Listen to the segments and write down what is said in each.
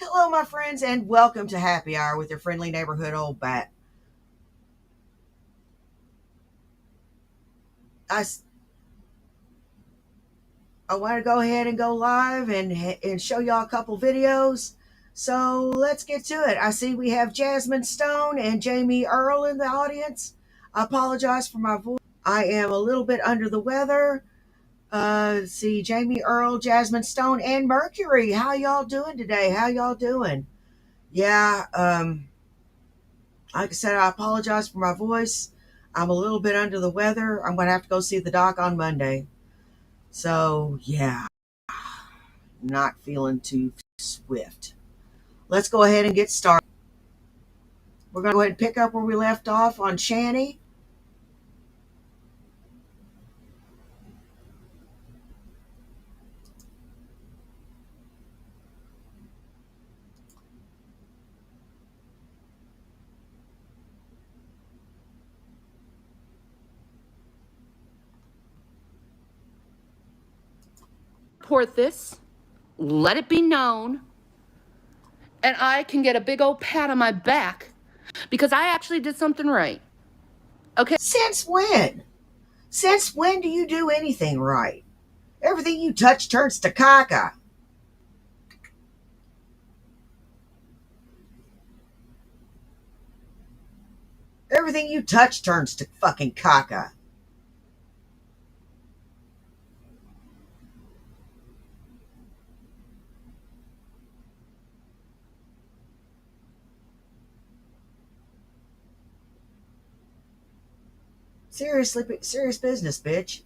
Hello, my friends, and welcome to Happy Hour with your friendly neighborhood old bat. I, I want to go ahead and go live and show y'all a couple videos. So let's get to it. I see we have Jasmine Stone and Jamie Earl in the audience. I apologize for my voice. I am a little bit under the weather. See Jamie Earl, Jasmine Stone, and Mercury. How y'all doing today? How y'all doing? Yeah, like I said, I apologize for my voice. I'm a little bit under the weather. I'm going to have to go see the doc on Monday. So, yeah, not feeling too swift. Let's go ahead and get started. We're going to go ahead and pick up where we left off on Shanny. Report this, let it be known, and I can get a big old pat on my back because I actually did something right. Okay? Since when? Since when do you do anything right? Everything you touch turns to caca. Everything you touch turns to fucking caca. Seriously, serious business, bitch.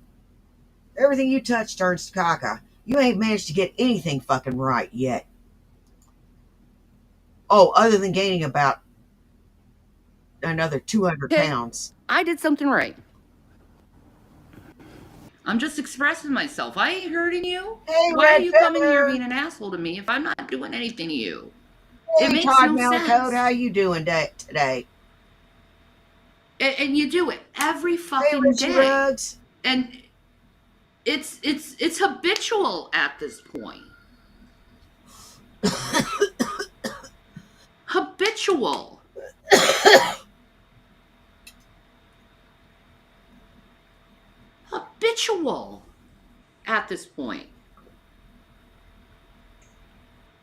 Everything you touch turns to caca. You ain't managed to get anything fucking right yet. Oh, other than gaining about another 200 Okay, pounds. I did something right. I'm just expressing myself. I ain't hurting you. Hey, Why are Red you coming here Feather. being an asshole to me if I'm not doing anything to you? It Hey, makes Todd no Malacode. sense. How you doing today? And you do it every Hey, fucking Richie day. Ruggs. And it's habitual at this point. Habitual. Habitual at this point.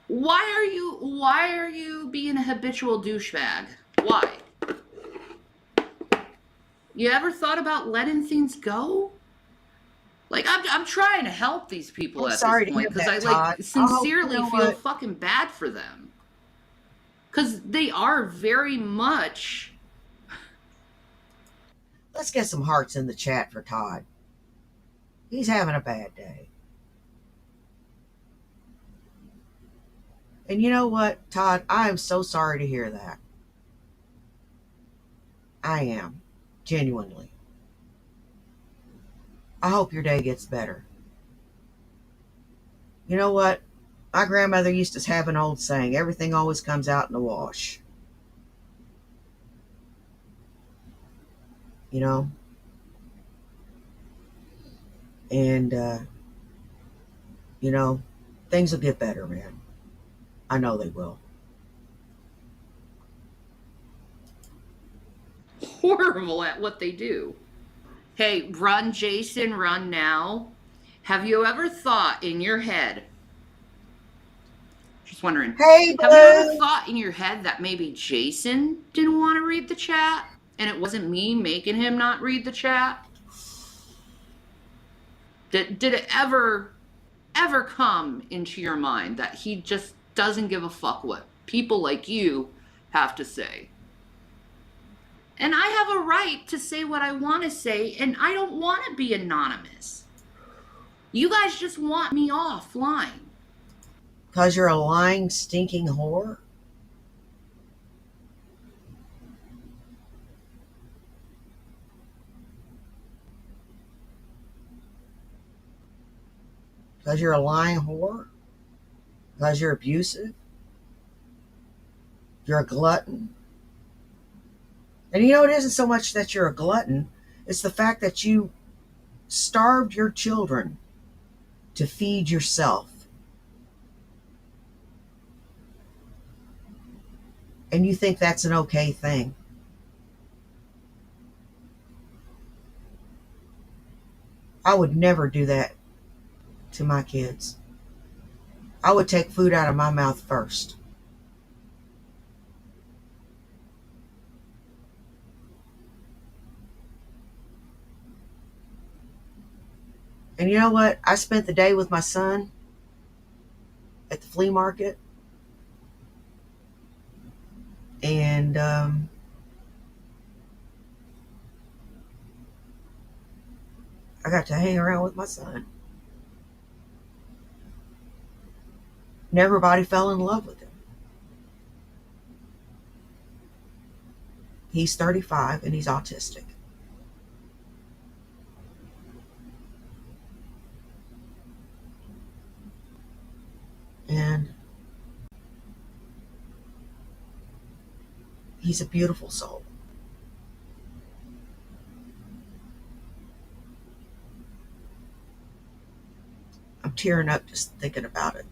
Why are you being a habitual douchebag? Why? You ever thought about letting things go? Like I'm trying to help these people I'm at this sorry to hear point because that, I Todd. I hope you sincerely know feel what. fucking bad for them. Cuz they are very much. Let's get some hearts in the chat for Todd. He's having a bad day. And you know what, Todd? I am so sorry to hear that. I am. Genuinely. I hope your day gets better. You know what? My grandmother used to have an old saying, everything always comes out in the wash. You know? And, things will get better, man. I know they will. Horrible at what they do. Hey, run, Jason, run now. Have you ever thought in your head, just wondering, Hey, have you ever Blue. thought in your head that maybe Jason didn't want to read the chat and it wasn't me making him not read the chat? Did it ever come into your mind that he just doesn't give a fuck what people like you have to say? And I have a right to say what I want to say, and I don't want to be anonymous. You guys just want me offline. Because you're a lying, stinking whore? Because you're a lying whore? Because you're abusive? You're a glutton? And you know, it isn't so much that you're a glutton, it's the fact that you starved your children to feed yourself. and you think that's an okay thing. I would never do that to my kids. I would take food out of my mouth first. And you know what? I spent the day with my son at the flea market, and I got to hang around with my son. And everybody fell in love with him. He's 35 and he's autistic. And he's a beautiful soul. I'm tearing up just thinking about it.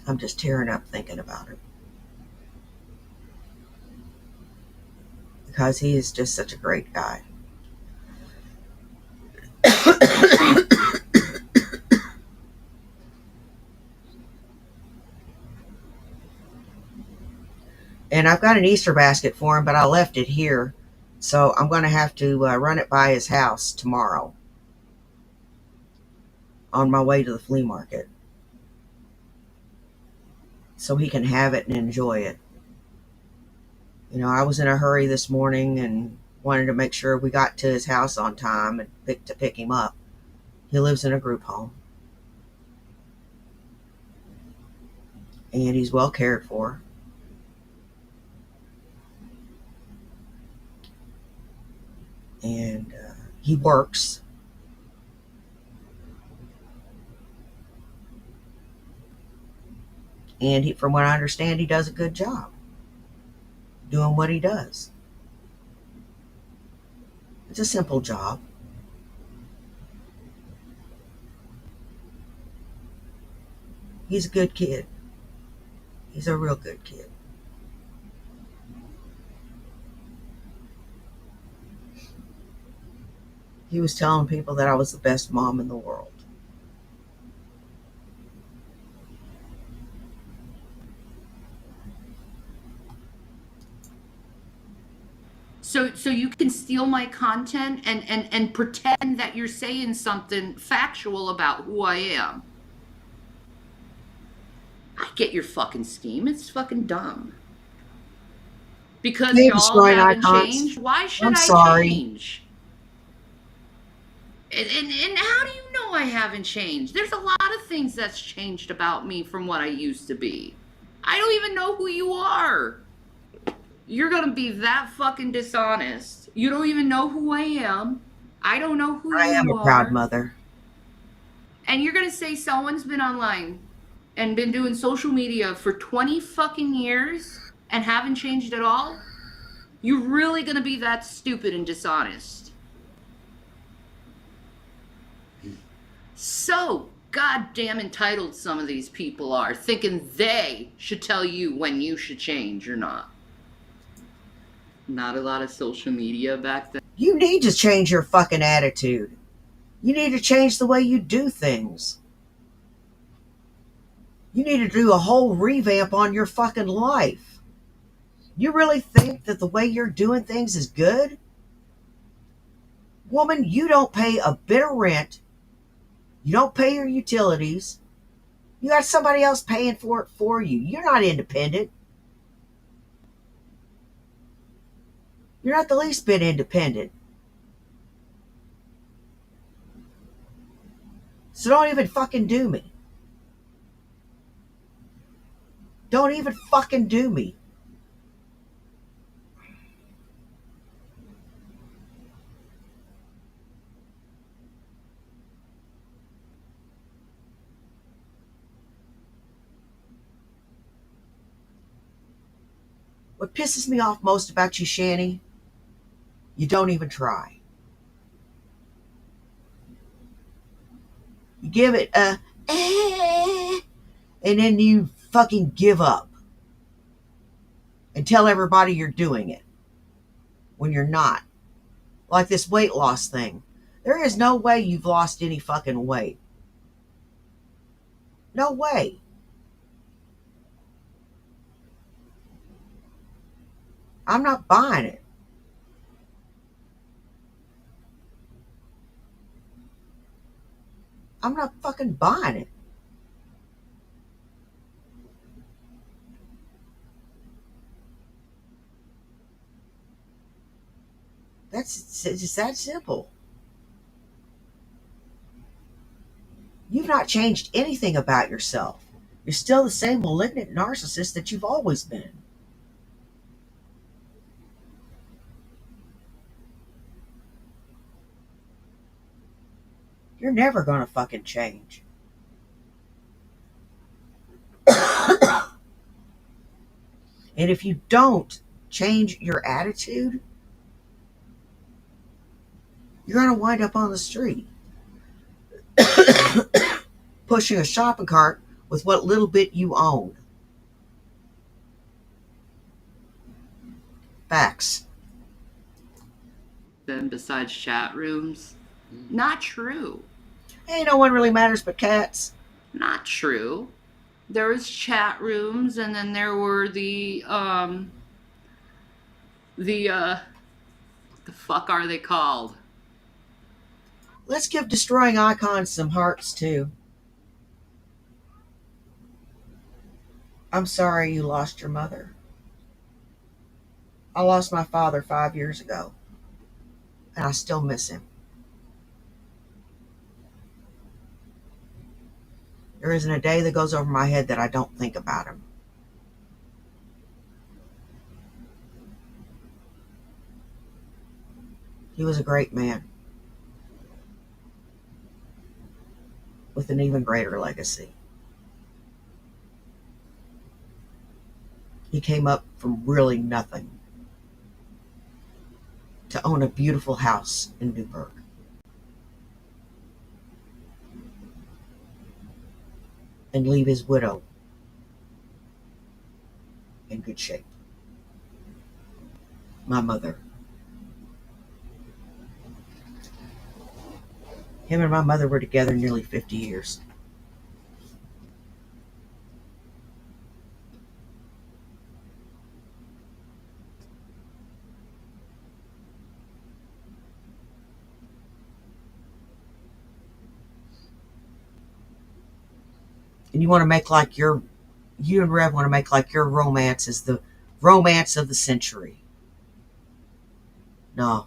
I'm just tearing up thinking about it. Because he is just such a great guy. And I've got an Easter basket for him, but I left it here. So I'm going to have to run it by his house tomorrow on my way to the flea market, so he can have it and enjoy it. You know, I was in a hurry this morning and wanted to make sure we got to his house on time and to pick him up. He lives in a group home. And he's well cared for. And he works. And from what I understand, he does a good job doing what he does. It's a simple job. He's a good kid. He's a real good kid. He was telling people that I was the best mom in the world. So you can steal my content and pretend that you're saying something factual about who I am. I get your fucking scheme. It's fucking dumb. Because Hey, y'all destroying haven't icons. changed, why should I'm I sorry. change? And how do you know I haven't changed? There's a lot of things that's changed about me from what I used to be. I don't even know who you are. You're gonna be that fucking dishonest. You don't even know who I am. I don't know who I am you a proud are. mother. And you're gonna say someone's been online and been doing social media for 20 fucking years and haven't changed at all? You're really gonna be that stupid and dishonest. So goddamn entitled some of these people are, thinking they should tell you when you should change or not. Not a lot of social media back then. You need to change your fucking attitude. You need to change the way you do things. You need to do a whole revamp on your fucking life. You really think that the way you're doing things is good? Woman, you don't pay a bit of rent. You don't pay your utilities. You got somebody else paying for it for you. You're not independent. You're not the least bit independent. So don't even fucking do me. Don't even fucking do me. What pisses me off most about you, Shanny, you don't even try. You give it a and then you fucking give up and tell everybody you're doing it when you're not. Like this weight loss thing. There is no way you've lost any fucking weight. No way. I'm not buying it. I'm not fucking buying it. It's just that simple. You've not changed anything about yourself. You're still the same malignant narcissist that you've always been. You're never gonna fucking change. And if you don't change your attitude, you're gonna wind up on the street pushing a shopping cart with what little bit you own. Facts. Then besides chat rooms, not true. Ain't no one really matters but cats. Not true. There was chat rooms, and then there were the fuck are they called? Let's give destroying icons some hearts too. I'm sorry you lost your mother. I lost my father 5 years ago, and I still miss him. There isn't a day that goes over my head that I don't think about him. He was a great man with an even greater legacy. He came up from really nothing to own a beautiful house in Newburgh. And leave his widow in good shape. My mother. Him and my mother were together nearly 50 years. And you want to make like you and Rev want to make like your romance is the romance of the century. No.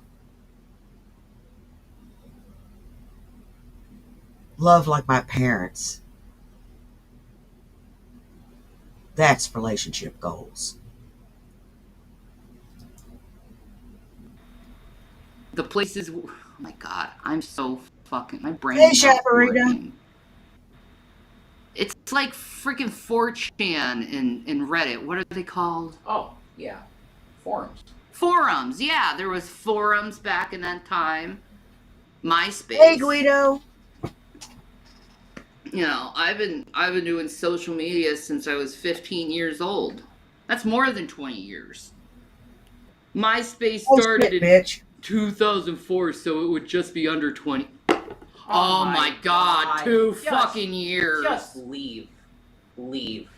Love like my parents. That's relationship goals. The places. Oh my god, I'm so fucking. My brain. Hey, is not Chaparita. working. It's like freaking 4chan in Reddit. What are they called? Oh, yeah. Forums. Forums, yeah. There was forums back in that time. MySpace. Hey, Guido. You know, I've been doing social media since I was 15 years old. That's more than 20 years. MySpace started in 2004, so it would just be under 20. Oh my god, 2 fucking years. Just leave. Leave.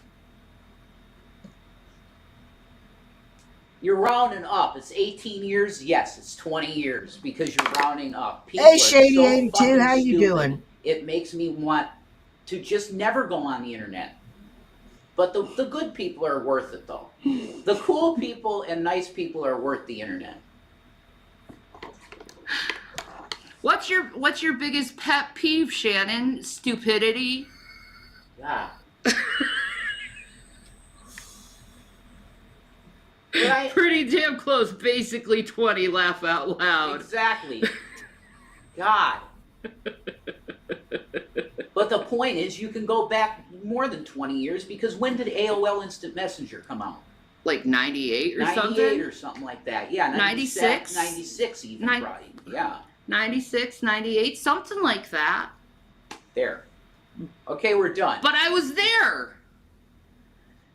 You're rounding up. It's 18 years. Yes, it's 20 years because you're rounding up. People hey, Shady82, so how you doing? It makes me want to just never go on the internet. But the good people are worth it, though. The cool people and nice people are worth the internet. What's your biggest pet peeve, Shannon? Stupidity? Yeah. Pretty damn close. Basically 20. Laugh out loud. Exactly. God. But the point is, you can go back more than 20 years because when did AOL Instant Messenger come out? Like 98 or 98 something? 98 or something like that. Yeah, 96? 96 even, probably. Yeah. 96, 98, something like that. There. Okay, we're done. But I was there.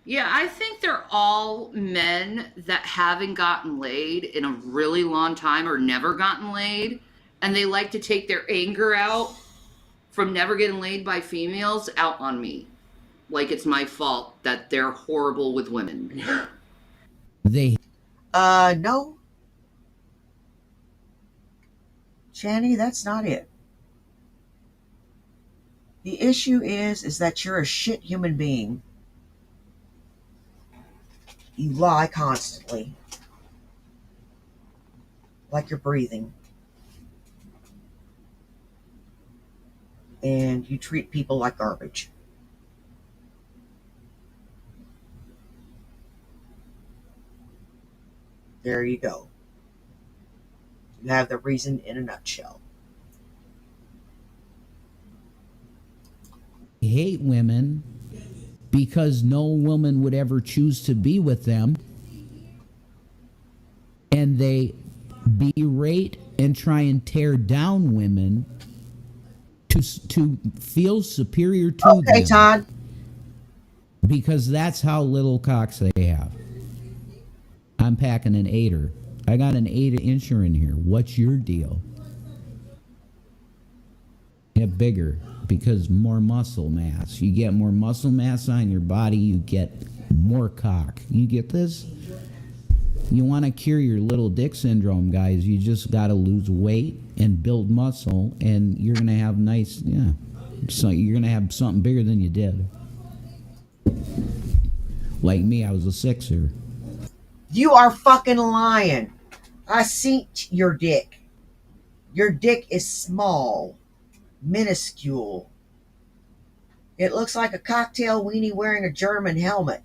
Yeah, I think they're all men that haven't gotten laid in a really long time or never gotten laid. And they like to take their anger out from never getting laid by females out on me. Like it's my fault that they're horrible with women. They No, Channy, that's not it. The issue is that you're a shit human being. You lie constantly, like you're breathing. And you treat people like garbage. There you go. You have the reason in a nutshell. hate women because no woman would ever choose to be with them. And they berate and try and tear down women to feel superior to Okay, them. Todd. Because that's how little cocks they have. I'm packing an 8er. I got an 8-incher in here. What's your deal? Get bigger because more muscle mass. You get more muscle mass on your body, you get more cock. You get this? You want to cure your little dick syndrome, guys. You just got to lose weight and build muscle, and you're going to have nice, so you're going to have something bigger than you did. Like me, I was a 6er. You are fucking lying. I seen your dick. Your dick is small, minuscule. It looks like a cocktail weenie wearing a German helmet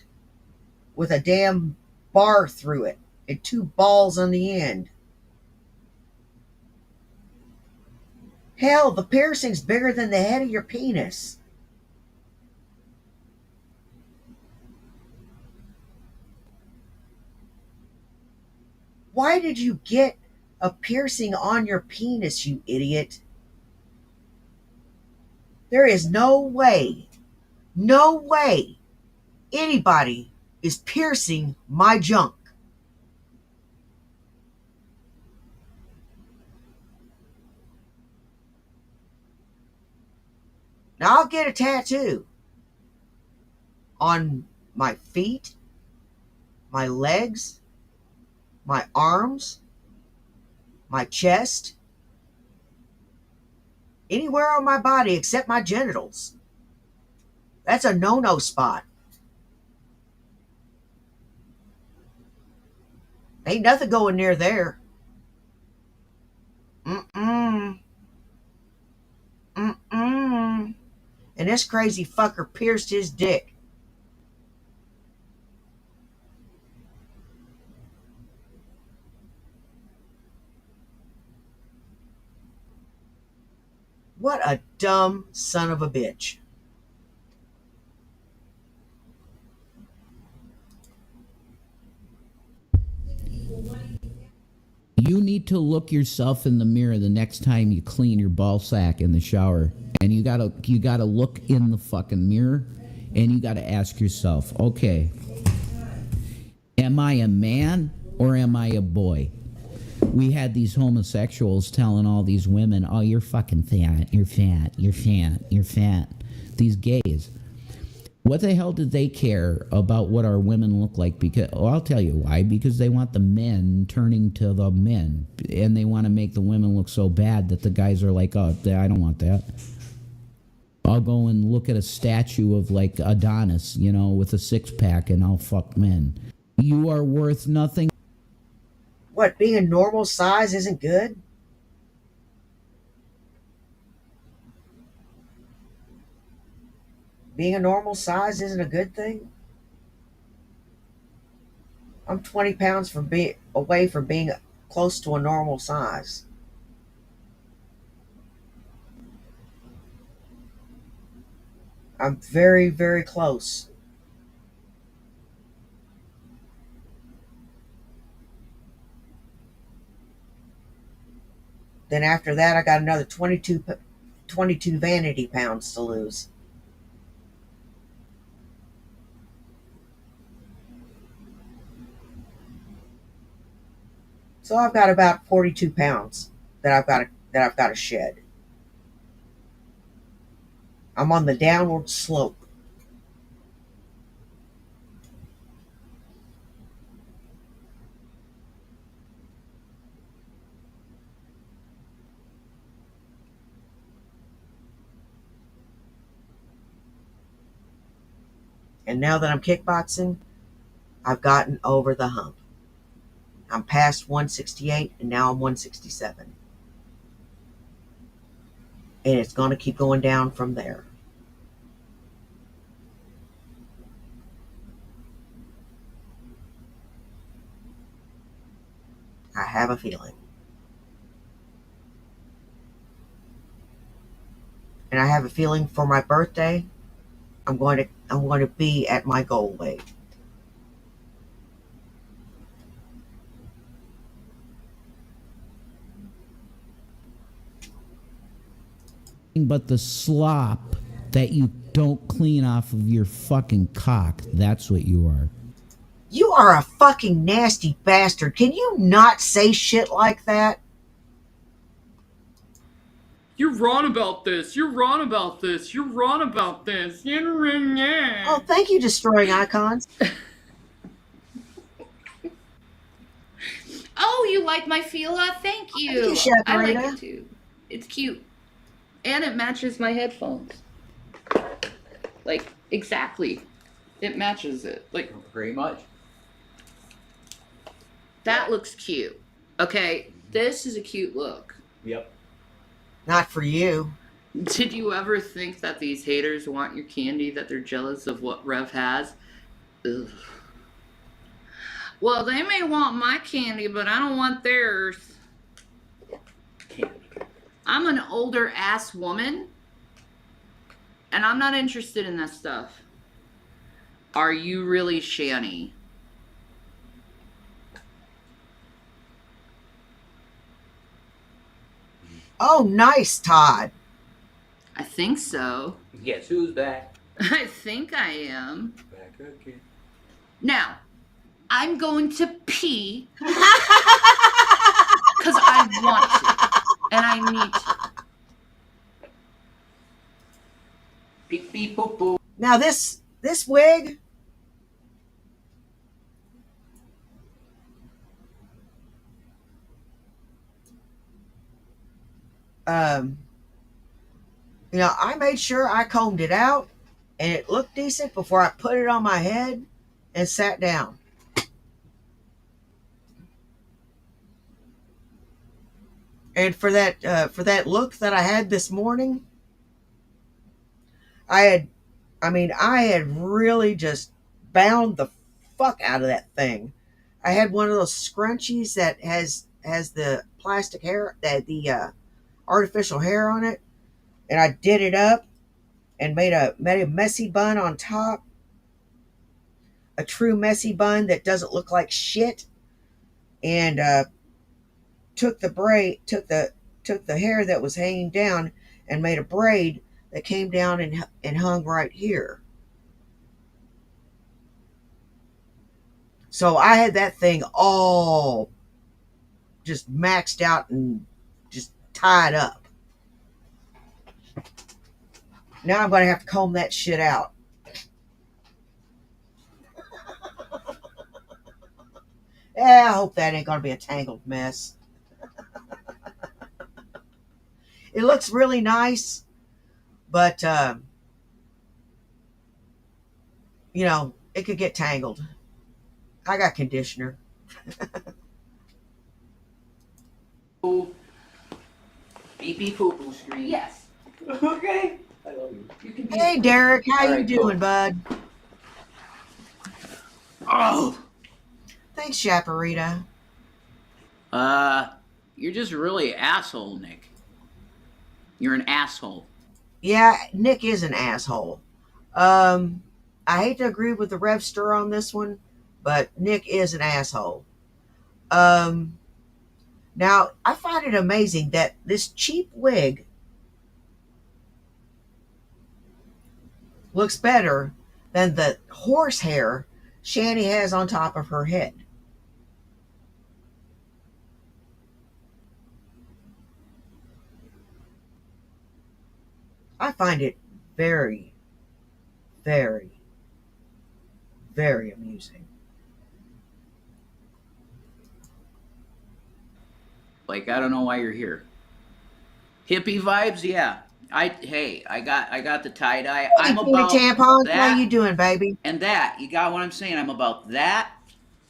with a damn bar through it and 2 balls on the end. Hell, the piercing's bigger than the head of your penis. Why did you get a piercing on your penis, you idiot? There is no way anybody is piercing my junk. Now I'll get a tattoo on my feet, my legs, my arms, my chest, anywhere on my body except my genitals. That's a no-no spot. Ain't nothing going near there. Mm-mm. Mm-mm. And this crazy fucker pierced his dick. What a dumb son of a bitch. You need to look yourself in the mirror the next time you clean your ball sack in the shower. And you gotta look in the fucking mirror and you gotta ask yourself, okay, am I a man or am I a boy? We had these homosexuals telling all these women, oh, you're fucking fat, you're fat, you're fat, you're fat. These gays. What the hell did they care about what our women look like? Because I'll tell you why. Because they want the men turning to the men. And they want to make the women look so bad that the guys are like, oh, I don't want that. I'll go and look at a statue of like Adonis, with a 6-pack and I'll fuck men. You are worth nothing. What, being a normal size isn't good? Being a normal size isn't a good thing? I'm 20 pounds away from being close to a normal size. I'm very, very close. Then after that, I got another 22 vanity pounds to lose. So I've got about 42 pounds that I've got to shed. I'm on the downward slope. And now that I'm kickboxing, I've gotten over the hump. I'm past 168 and now I'm 167. And it's going to keep going down from there. I have a feeling. And I have a feeling for my birthday, I'm going to be at my goal weight. But the slop that you don't clean off of your fucking cock, that's what you are. You are a fucking nasty bastard. Can you not say shit like that? You're wrong about this. You're wrong about this. You're wrong about this. Oh, thank you, Destroying Icons. Oh, you like my Fila? Thank you. Thank you, I like Chaparita. it too. It's cute. And it matches my headphones. Like, exactly. It matches it. Like, Pretty much. that looks cute. Okay, this is a cute look. Yep. Not for you. Did you ever think that these haters want your candy, that they're jealous of what Rev has? Ugh. Well, they may want my candy, but I don't want theirs. Candy. I'm an older ass woman, and I'm not interested in that stuff. Are you really Shani? Oh, nice, Todd. I think so. Guess who's back? I think I am. Back again. Now, I'm going to pee because I want to, and I need to. Beep beep boop boop. Now this wig, I made sure I combed it out and it looked decent before I put it on my head and sat down. And for that look that I had this morning, I had really just bound the fuck out of that thing. I had one of those scrunchies that has the plastic hair, the artificial hair on it, and I did it up and made a messy bun on top, a true messy bun that doesn't look like shit, and took the hair that was hanging down and made a braid that came down and hung right here. So I had that thing all just maxed out and just tied up. Now I'm going to have to comb that shit out. Yeah, I hope that ain't going to be a tangled mess. It looks really nice, but, it could get tangled. I got conditioner. Beep beep boop boop screen. Yes. Okay. I love you. You can be. Hey, Derek, how All you right, doing, cool. bud? Oh. Thanks, Chaparita. You're just really asshole, Nick. You're an asshole. Yeah, Nick is an asshole. I hate to agree with the Revster on this one, but Nick is an asshole. Now, I find it amazing that this cheap wig looks better than the horsehair Shani has on top of her head. I find it very, very, very amusing. Like, I don't know why you're here. Hippie vibes, yeah. I got the tie dye. Hey, I'm Tina about Tampons, how you that doing, baby? and that. You got what I'm saying? I'm about that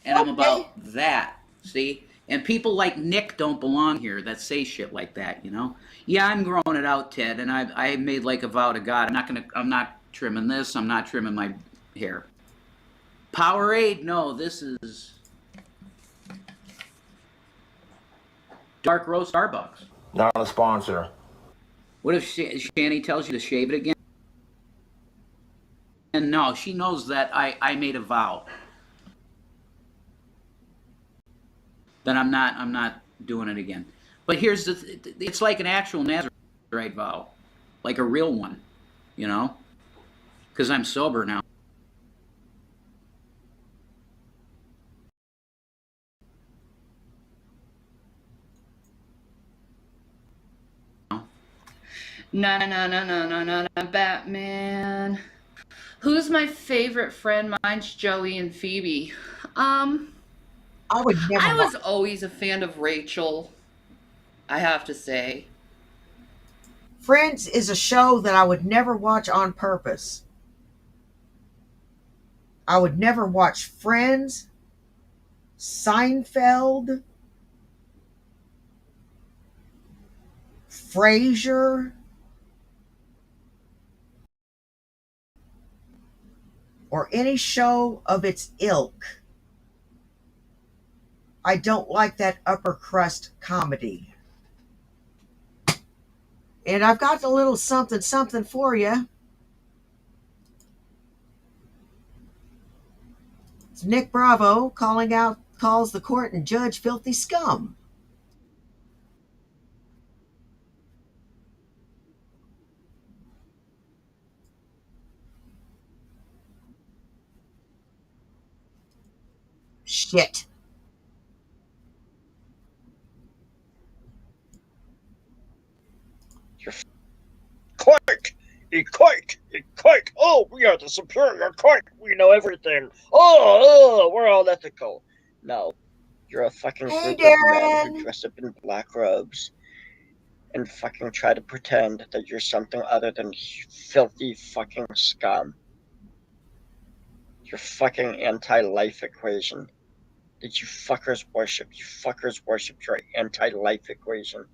and I'm Okay. about that. See? And people like Nick don't belong here that say shit like that, you know? Yeah, I'm growing it out, Ted, and I made like a vow to God. I'm not trimming this. I'm not trimming my hair. Powerade? No, this is dark roast Starbucks. Not a sponsor. What if Shani tells you to shave it again? And no, she knows that I made a vow. Then I'm not doing it again. But here's it's like an actual Nazarite vow, like a real one, you know, because I'm sober now. No, Batman. Who's my favorite friend? Mine's Joey and Phoebe. I would never I was watch. always a fan of Rachel, I have to say. Friends is a show that I would never watch on purpose. I would never watch Friends, Seinfeld, Frasier, or any show of its ilk. I don't like that upper crust comedy. And I've got a little something something for you. It's Nick Bravo calls the court and judge filthy scum. Shit. Court! Court! Oh, we are the superior court! We know everything! Oh, we're all ethical. No, you're a fucking Hey, group of men Darren. who dress up in black robes and fucking try to pretend that you're something other than filthy fucking scum. You're fucking anti-life equation. That you fuckers worship. You fuckers worship your anti-life equation.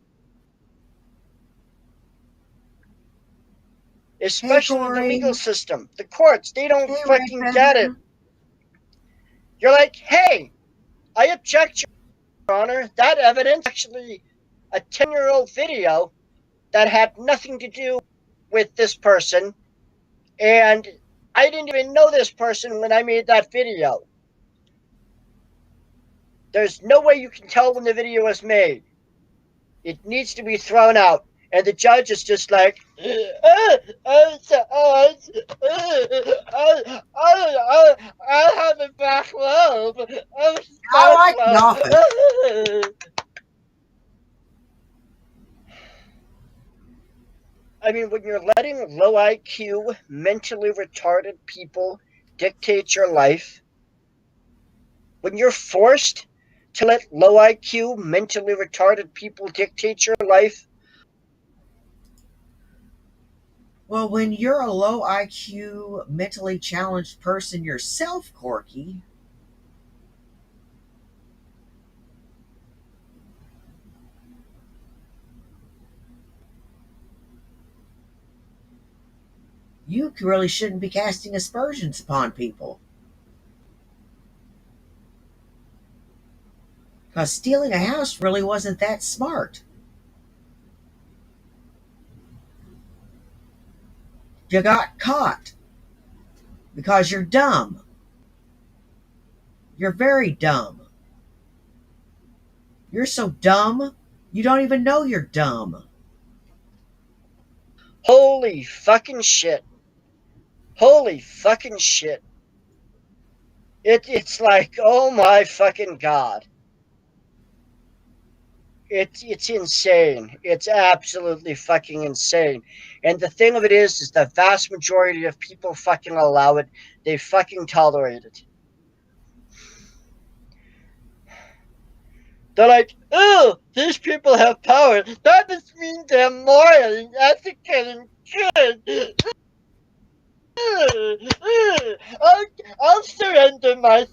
Especially the Corey. legal system. The courts, they don't Hey, fucking Red get it. Feather. You're like, hey, I object, Your Honor. That evidence actually a 10-year-old video that had nothing to do with this person, and I didn't even know this person when I made that video. There's no way you can tell when the video was made. It needs to be thrown out. And the judge is just like, I have a back lobe. I like The Office. I mean, when you're letting low IQ, mentally retarded people dictate your life, when you're forced to let low IQ, mentally retarded people dictate your life, Well, when you're a low IQ, mentally challenged person yourself, Corky, you really shouldn't be casting aspersions upon people. Because stealing a house really wasn't that smart. You got caught because you're dumb. You're very dumb. You're so dumb, you don't even know you're dumb. holy fucking shit. Holy fucking shit. It's like, oh my fucking God. It's insane. It's absolutely fucking insane. And the thing of it is the vast majority of people fucking allow it. They fucking tolerate it. They're like, oh, these people have power. That must mean they're moral and ethical and good. I'll surrender my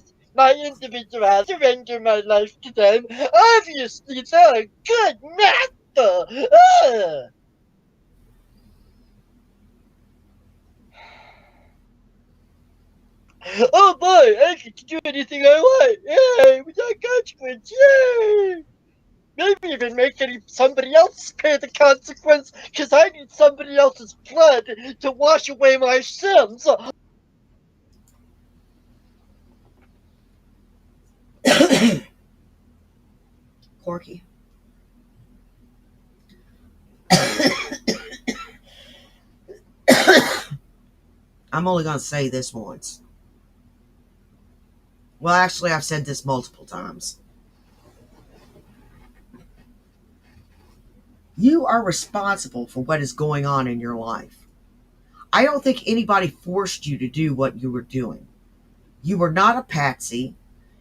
individuality, surrender my life to them. Obviously, they're a good master. Oh boy, I get to do anything I want. Yay, without consequence. Yay! Maybe even make somebody else pay the consequence, because I need somebody else's blood to wash away my sins. Corky. I'm only going to say this once. Well, actually, I've said this multiple times. You are responsible for what is going on in your life. I don't think anybody forced you to do what you were doing. You were not a patsy.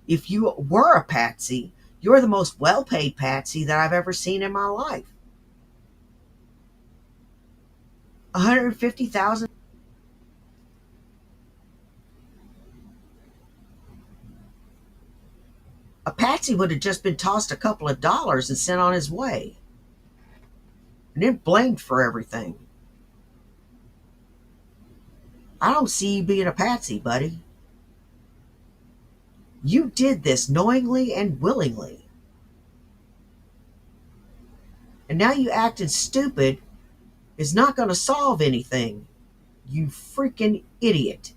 If you were a patsy, you're the most well-paid patsy that I've ever seen in my life. $150,000. A patsy would have just been tossed a couple of dollars and sent on his way, and then blamed for everything. I don't see you being a patsy, buddy. You did this knowingly and willingly. And now you acting stupid is not going to solve anything. You freaking idiot.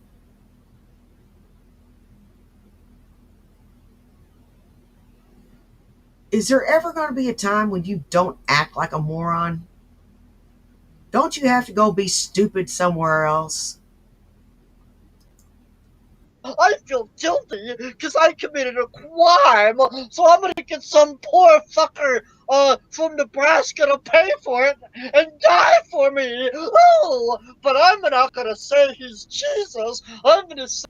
Is there ever going to be a time when you don't act like a moron? Don't you have to go be stupid somewhere else? I feel guilty because I committed a crime, so I'm gonna get some poor fucker from Nebraska to pay for it and die for me. Oh, but I'm not gonna say he's Jesus. I'm gonna say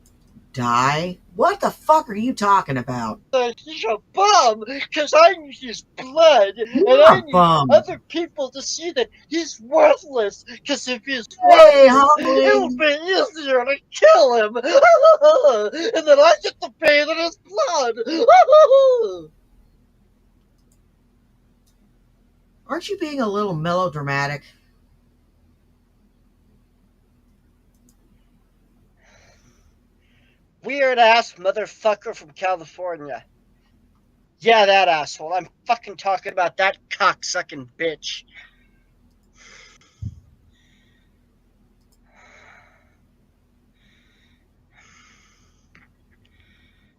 Die? What the fuck are you talking about? he's a bum because I need his blood and You're I a need bum. other people to see that he's worthless. Because if he's Hey, worthless, it will Humbling. be easier to kill him, and then I get to pay in his blood. Aren't you being a little melodramatic? Weird ass motherfucker from California. Yeah, that asshole. I'm fucking talking about that cocksucking bitch.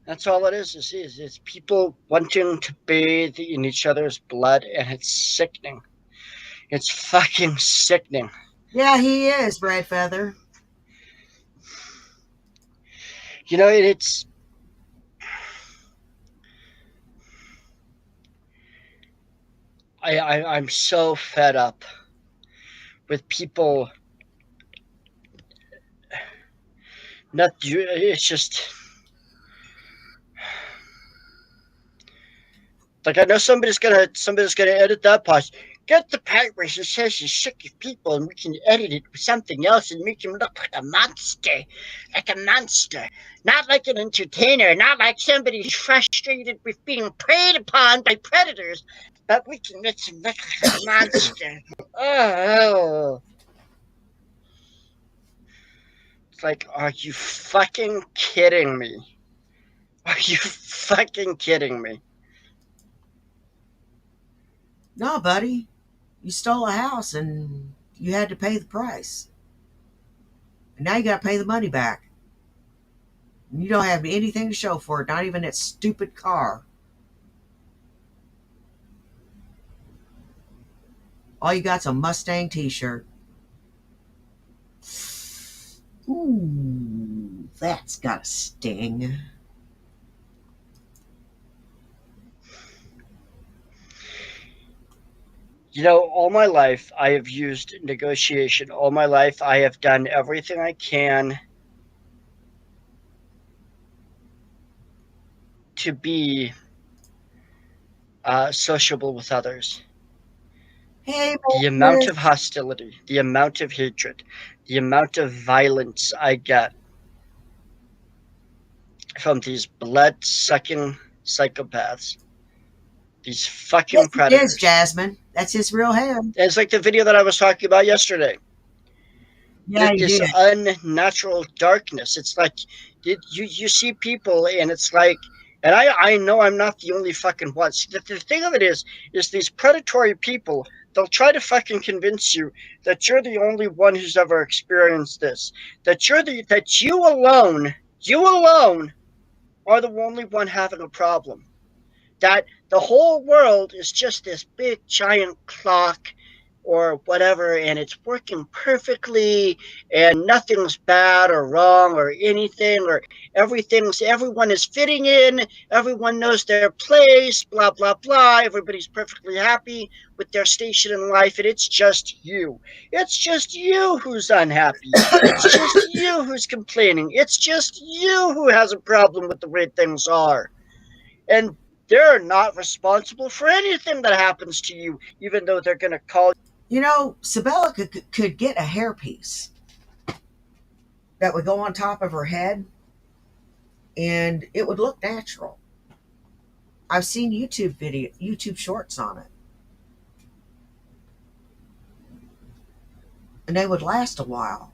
That's all it is. It's people wanting to bathe in each other's blood, and it's sickening. It's fucking sickening. Yeah, he is, Red Feather. You know, it's... I'm so fed up with people... It's just... Like, I know somebody's gonna edit that part. Get the part where she says she's sick of people and we can edit it with something else and make him look like a monster. Like a monster. Not like an entertainer, not like somebody who's frustrated with being preyed upon by predators, but we can make him look like a monster. Oh. It's like, are you fucking kidding me? Are you fucking kidding me? No, buddy. You stole a house and you had to pay the price. And now you got to pay the money back. And you don't have anything to show for it, not even that stupid car. All you got's a Mustang t-shirt. Ooh, that's got a sting. All my life I have used negotiation. All my life I have done everything I can to be sociable with others. Hey, The amount of Moses. hostility, the amount of hatred, the amount of violence I get from these blood-sucking psychopaths, these fucking Yes, he is, predators. Jasmine. That's his real hand. It's like the video that I was talking about yesterday. Yeah, he This did. unnatural darkness. It's like you see people, and it's like, and I know I'm not the only fucking one. See, the thing of it is these predatory people. They'll try to fucking convince you that you're the only one who's ever experienced this. That you alone, are the only one having a problem. That the whole world is just this big giant clock or whatever, and it's working perfectly, and nothing's bad or wrong or anything, or everyone is fitting in, everyone knows their place, blah blah blah, everybody's perfectly happy with their station in life, and it's just you who's unhappy, it's just you who's complaining, it's just you who has a problem with the way things are, and they're not responsible for anything that happens to you, even though they're going to call. Sabella could get a hairpiece that would go on top of her head and it would look natural. I've seen YouTube shorts on it. And they would last a while.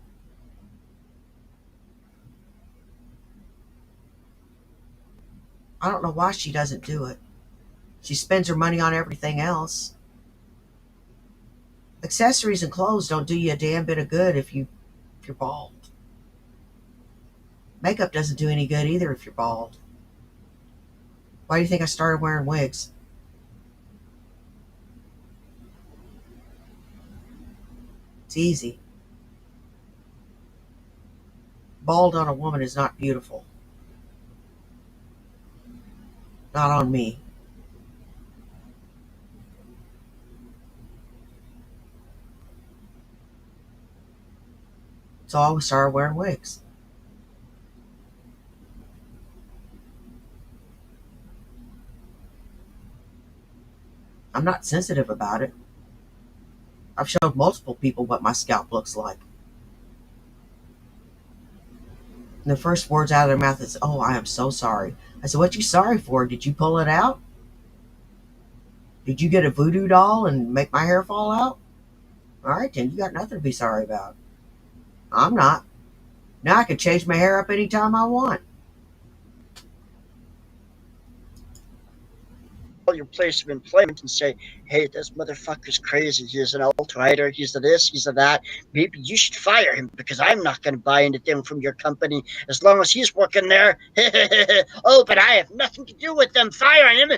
I don't know why she doesn't do it. She spends her money on everything else. Accessories and clothes don't do you a damn bit of good if you're bald. Makeup doesn't do any good either if you're bald. Why do you think I started wearing wigs? It's easy. Bald on a woman is not beautiful. Not on me. So I started wearing wigs. I'm not sensitive about it. I've showed multiple people what my scalp looks like. And the first words out of their mouth is, "Oh, I am so sorry." I said, "What you sorry for? Did you pull it out? Did you get a voodoo doll and make my hair fall out? All right, then you got nothing to be sorry about. I'm not. Now I can change my hair up anytime I want." Your place of employment and say, hey, this motherfucker's crazy. He's an alt-righter. He's a this. He's a that. Maybe you should fire him because I'm not going to buy anything from your company as long as he's working there. Oh, but I have nothing to do with them firing him.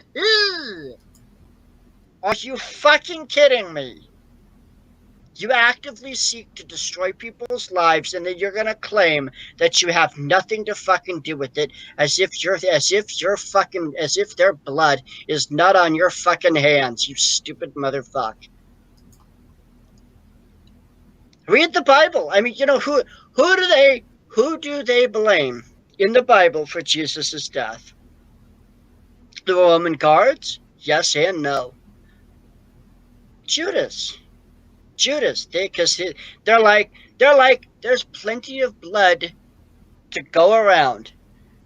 Are you fucking kidding me? You actively seek to destroy people's lives, and then you're gonna claim that you have nothing to fucking do with it, as if their blood is not on your fucking hands, you stupid motherfucker. Read the Bible. I mean, who do they blame in the Bible for Jesus' death? The Roman guards? Yes and no. Judas, because they're like, there's plenty of blood to go around.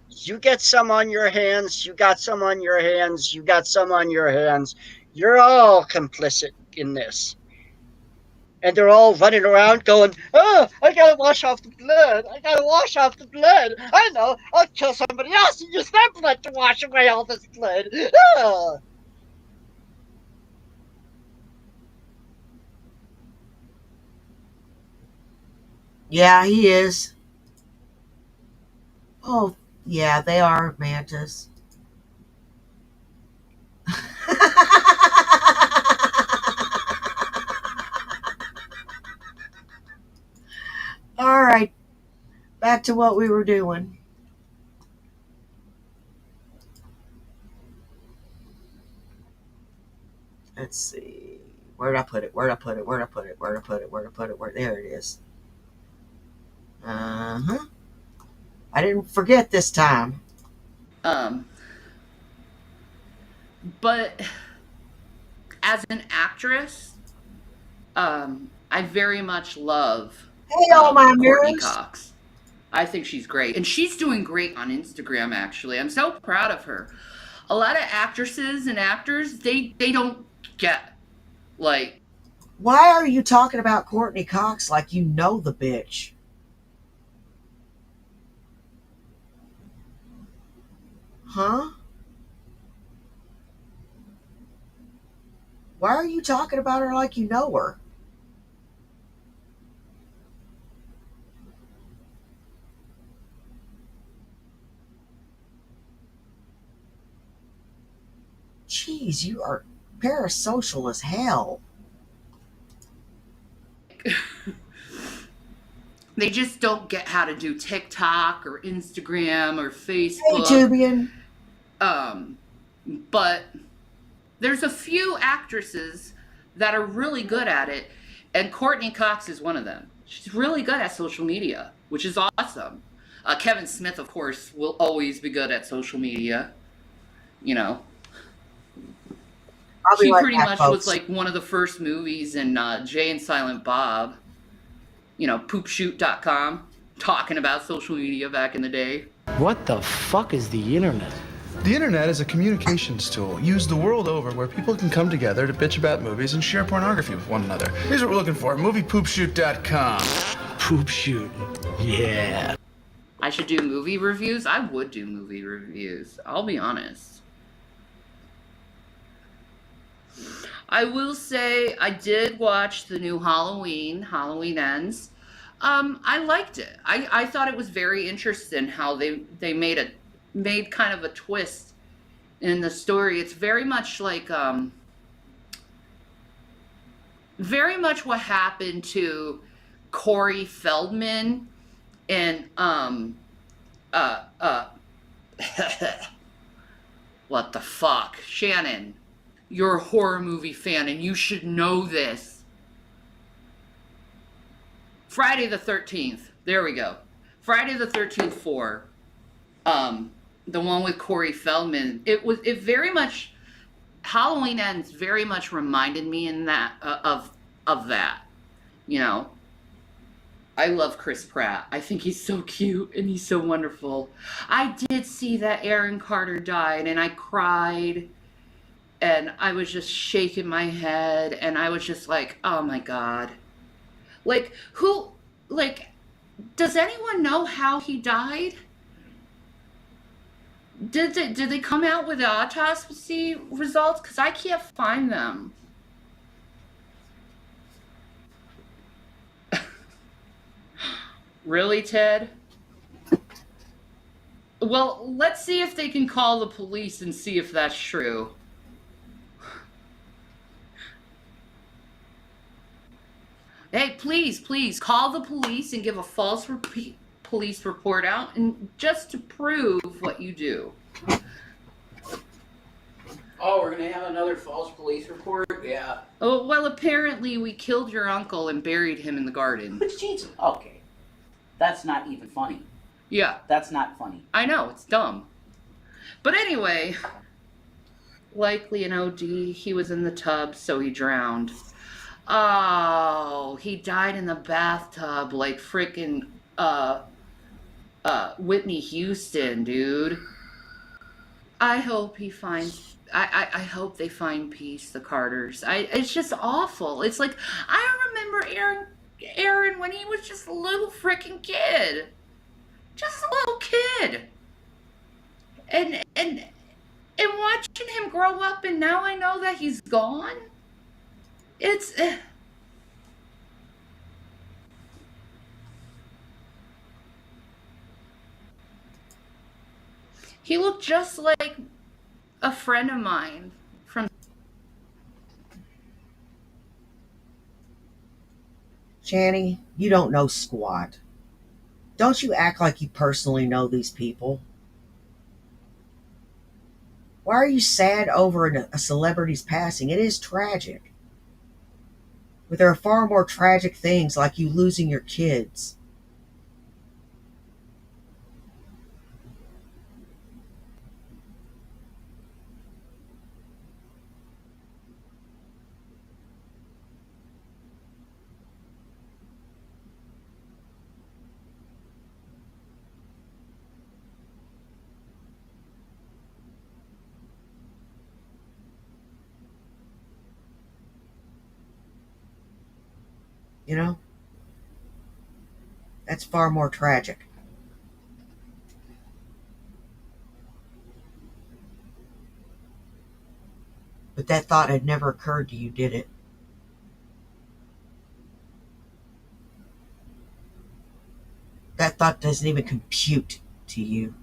You get some on your hands, you got some on your hands, you got some on your hands. You're all complicit in this. And they're all running around going, oh, I gotta wash off the blood. I know, I'll kill somebody else and use their blood to wash away all this blood. Oh. Yeah, he is. Oh, yeah, they are mantas. All right, back to what we were doing. Let's see. Where'd I put it? Where'd I put it? Where'd I put it? Where'd I put it? Where'd I put it? There it is. Uh-huh. I didn't forget this time. But as an actress, I very much love Hey, all my Courtney mirrors. Cox. I think she's great. And she's doing great on Instagram, actually. I'm so proud of her. A lot of actresses and actors, they don't get, like... Why are you talking about Courtney Cox like you know the bitch? Huh? Why are you talking about her like you know her? Jeez, you are parasocial as hell. They just don't get how to do TikTok or Instagram or Hey, Facebook. Tubian. But there's a few actresses that are really good at it, and Courtney Cox is one of them. She's really good at social media, which is awesome. Kevin Smith, of course, will always be good at social media. You know, I'll be he right pretty back, much folks. was like one of the first movies in Jay and Silent Bob. You know, poopshoot.com, talking about social media back in the day. What the fuck is the internet? The internet is a communications tool used the world over where people can come together to bitch about movies and share pornography with one another. Here's what we're looking for, moviepoopshoot.com. Poop shoot. Yeah. I should do movie reviews? I would do movie reviews. I'll be honest. I will say I did watch the new Halloween Ends. I liked it. I thought it was very interesting how they made kind of a twist in the story. It's very much like very much what happened to Corey Feldman and what the fuck, Shannon. You're a horror movie fan and you should know this. Friday the 13th. There we go. Friday the 13th 4. The one with Corey Feldman. It very much, Halloween Ends very much reminded me in that of that. You know, I love Chris Pratt. I think he's so cute and he's so wonderful. I did see that Aaron Carter died and I cried. And I was just shaking my head, and I was just like, oh my God. Like, does anyone know how he died? Did they come out with the autopsy results? Because I can't find them. Really, Ted? Well, let's see if they can call the police and see if that's true. Hey, please call the police and give a false police report out, and just to prove what you do. Oh, we're gonna have another false police report? Yeah. Oh, well, apparently we killed your uncle and buried him in the garden. But Jesus, okay. That's not even funny. Yeah, That's not funny. I know, it's dumb. But anyway, likely an OD, he was in the tub, so he drowned. Oh, he died in the bathtub like frickin' Whitney Houston, dude. I hope he finds, I hope they find peace, the Carters. It's just awful. It's like, I remember Aaron when he was just a little frickin' kid. Just a little kid. And watching him grow up, and now I know that he's gone. It's he looked just like a friend of mine from Channy, you don't know squat. Don't you act like you personally know these people. Why are you sad over a celebrity's passing? It is tragic. But there are far more tragic things like you losing your kids. You know? That's far more tragic. But that thought had never occurred to you, did it? That thought doesn't even compute to you.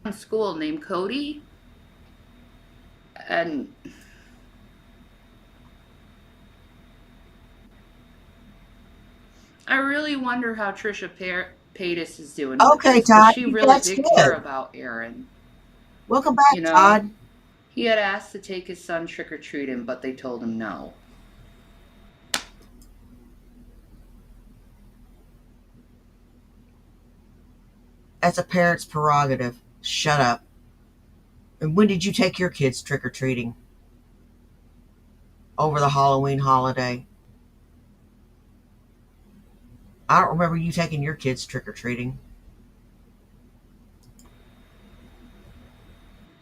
In school named Cody, and I really wonder how Trisha Paytas is doing with Okay, this, because Todd, she really that's did care good. about Aaron. Welcome back, You know, Todd. he had asked to take his son trick-or-treating, but they told him no. That's a parent's prerogative. Shut up. And when did you take your kids trick-or-treating? Over the Halloween holiday. I don't remember you taking your kids trick-or-treating.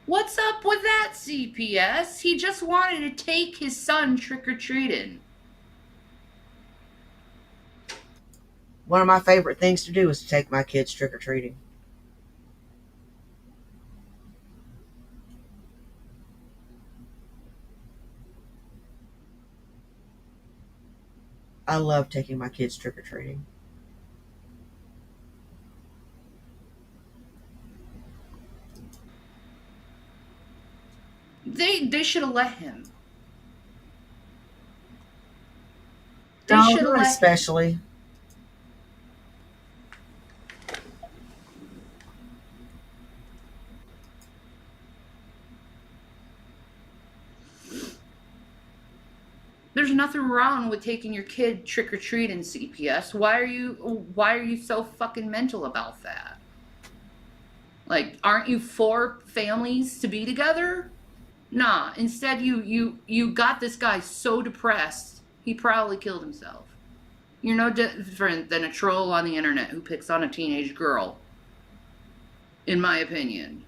What's up with that, CPS? He just wanted to take his son trick-or-treating. One of my favorite things to do is to take my kids trick-or-treating. I love taking my kids trick-or-treating. They should have let him. They No, should have not let him. especially. There's nothing wrong with taking your kid trick-or-treating, CPS. Why are you so fucking mental about that? Like, aren't you for families to be together? Nah, instead you got this guy so depressed, he probably killed himself. You're no different than a troll on the internet who picks on a teenage girl, in my opinion.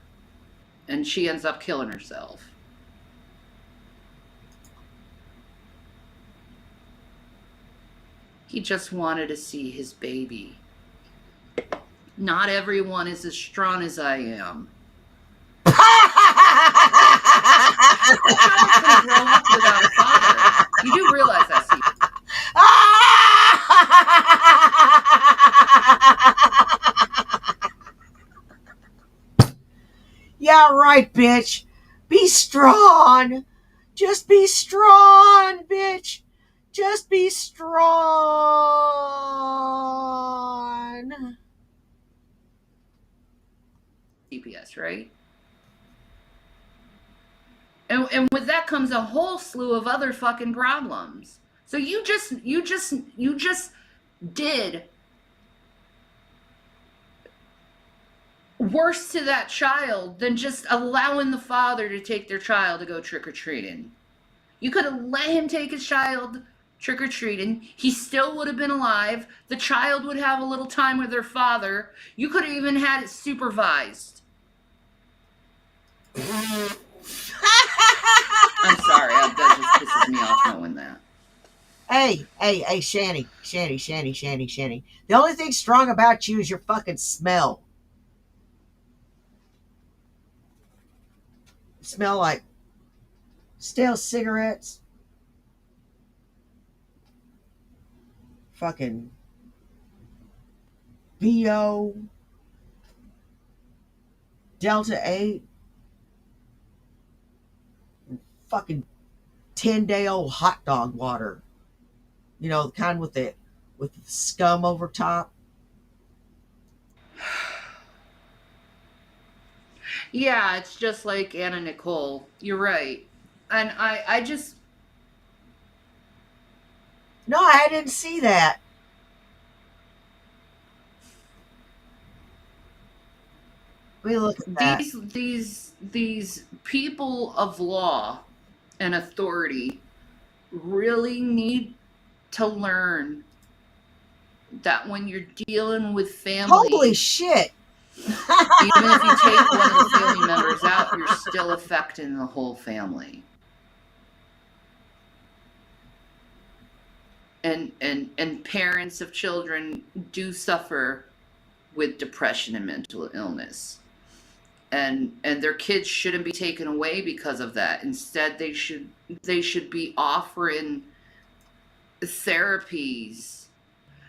And she ends up killing herself. He just wanted to see his baby. Not everyone is as strong as I am. A child's gonna grow up without a father. You do realize that, Steve. Yeah, right, bitch. Be strong. Just be strong, bitch. Just be strong. CPS, right? And with that comes a whole slew of other fucking problems. So you just did worse to that child than just allowing the father to take their child to go trick-or-treating. You could have let him take his child trick-or-treating. He still would have been alive. The child would have a little time with their father. You could have even had it supervised. I'm sorry, that just pisses me off knowing that. Hey, Shanny. The only thing strong about you is your fucking smell. You smell like stale cigarettes. Fucking BO. Delta 8. Fucking 10-day-old hot dog water. You know, the kind with the scum over top. Yeah, it's just like Anna Nicole. You're right. And I just... No, I didn't see that. Let me look at that. These people of law and authority really need to learn that when you're dealing with family, Holy shit. even if you take one of the family members out, you're still affecting the whole family. And parents of children do suffer with depression and mental illness. And their kids shouldn't be taken away because of that. Instead, they should be offering therapies.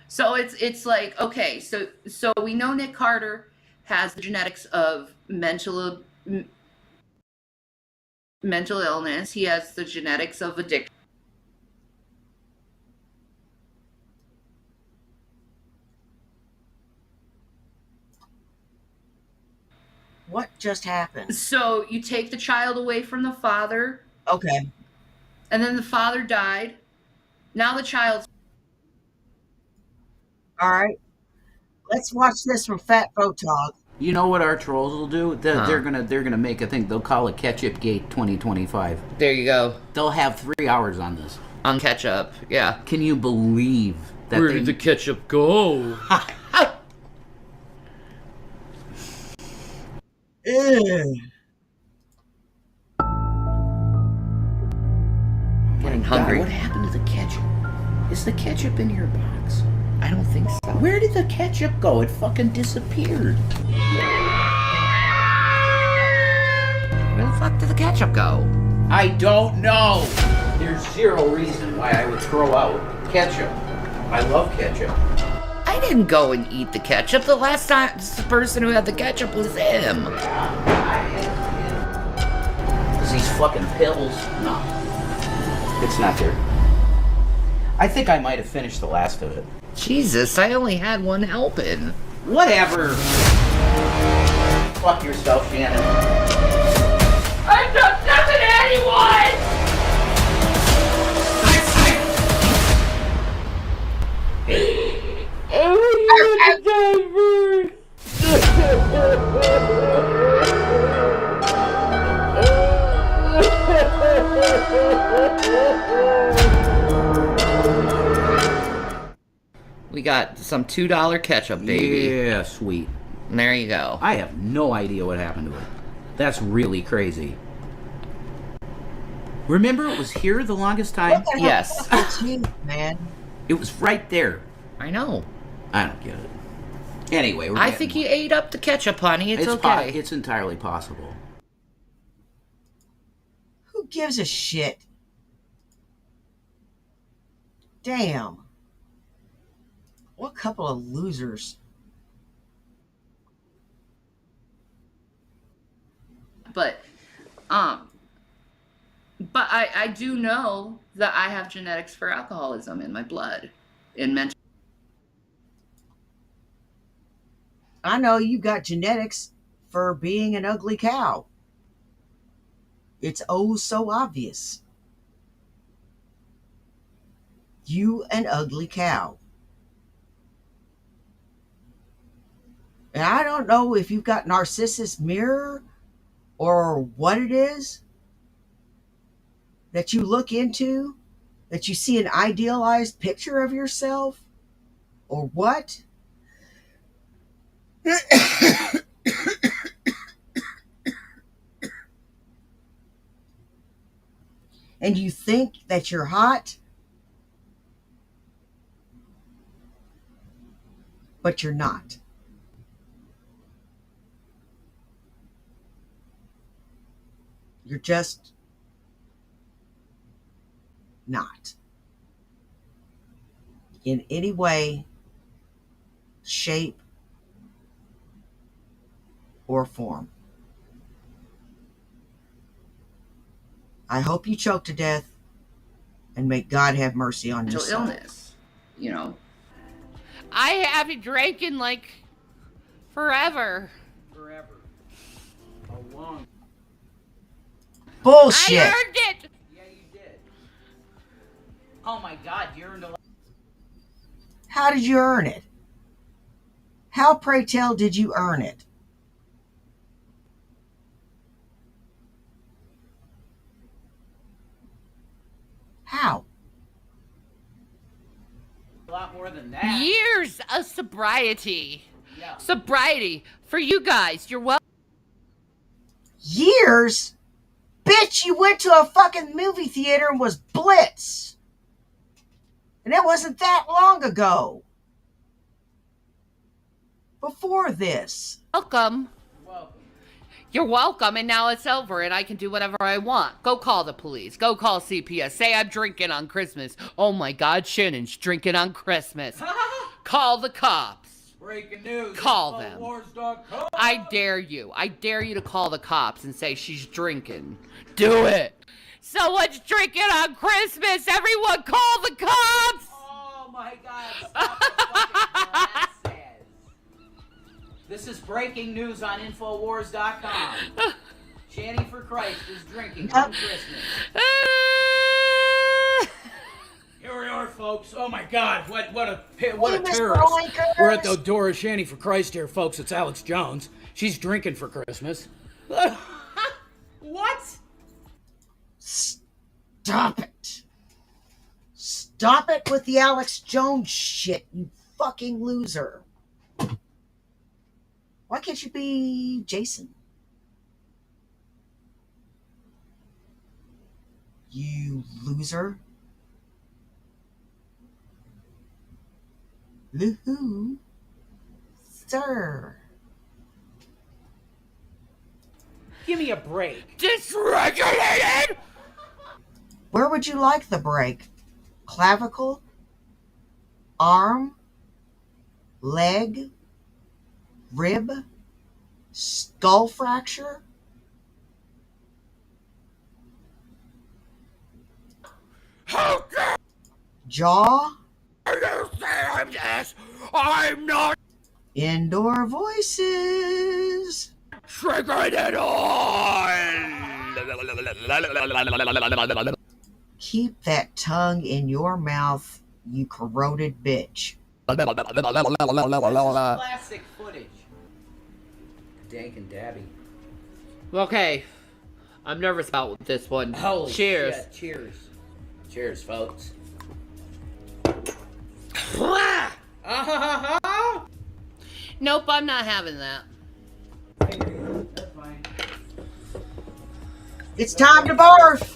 So it's like, okay, so we know Nick Carter has the genetics of mental illness. He has the genetics of addiction. What just happened? So you take the child away from the father. Okay. And then the father died. Now the child's... All right. Let's watch this from Fat Photog. You know what our trolls will do? They're gonna make a thing. They'll call it Ketchup Gate 2025. There you go. They'll have 3 hours on this. On ketchup, yeah. Can you believe that? Where did the ketchup go? Ew. Getting God, hungry. what happened to the ketchup? Is the ketchup in your box? I don't think so. Where did the ketchup go? It fucking disappeared. Where the fuck did the ketchup go? I don't know. There's zero reason why I would throw out ketchup. I love ketchup. I didn't go and eat the ketchup. The last time, the person who had the ketchup was him. Because these fucking pills. No. It's not there. I think I might have finished the last of it. Jesus, I only had one helping. Whatever. Fuck yourself, Shannon. I've done nothing to anyone! We got some $2 ketchup, baby. Yeah, sweet. And there you go. I have no idea what happened to it. That's really crazy. Remember it was here the longest time? Yes. It's you, man. It was right there. I know. I don't get it. Anyway, I think he ate up the ketchup, honey. It's it's okay. it's entirely possible. Who gives a shit? Damn. What couple of losers. But I do know that I have genetics for alcoholism in my blood, in mental. I know you got genetics for being an ugly cow. It's oh so obvious. You an ugly cow. And I don't know if you've got narcissus mirror or what it is that you look into, that you see an idealized picture of yourself, or what. And you think that you're hot, but you're not. You're just not. In any way, shape, or form. I hope you choke to death, and may God have mercy on your soul. Illness, you know. I haven't drank in like forever. Forever. How long? Bullshit. I earned it. Oh my God, you earned a lot. How did you earn it? How, pray tell, did you earn it? How? A lot more than that. Years of sobriety. Yeah. Sobriety for you guys. You're welcome. Years? Bitch, you went to a fucking movie theater and was Blitz. And it wasn't that long ago. Before this. Welcome. Welcome. You're welcome, and now it's over, and I can do whatever I want. Go call the police. Go call CPS. Say I'm drinking on Christmas. Oh my God, Shannon's drinking on Christmas. Call the cops. Breaking news. Call them. Infowars.com. I dare you. I dare you to call the cops and say she's drinking. Do it. Someone's drinking on Christmas. Everyone call the cops. Oh my God, stop the fucking glasses. This is breaking news on Infowars.com. Shanny for Christ is drinking on Christmas. Here we are, folks. Oh my God, what a terrorist. We're at the door of Shanny for Christ here, folks. It's Alex Jones. She's drinking for Christmas. What? Stop it. Stop it with the Alex Jones shit, you fucking loser. Why can't you be Jason? You loser. Loo-hoo. Sir. Give me a break. Dysregulated! Where would you like the break? Clavicle? Arm? Leg? Rib? Skull fracture? How dare Jaw? you say I'm this? I'm not Indoor voices. triggered at all! Keep that tongue in your mouth, you corroded bitch. Classic footage. Dank and Dabby. Okay. I'm nervous about this one. Holy Cheers. shit. Cheers. Cheers, folks. Nope, I'm not having that. That's fine. It's time to barf.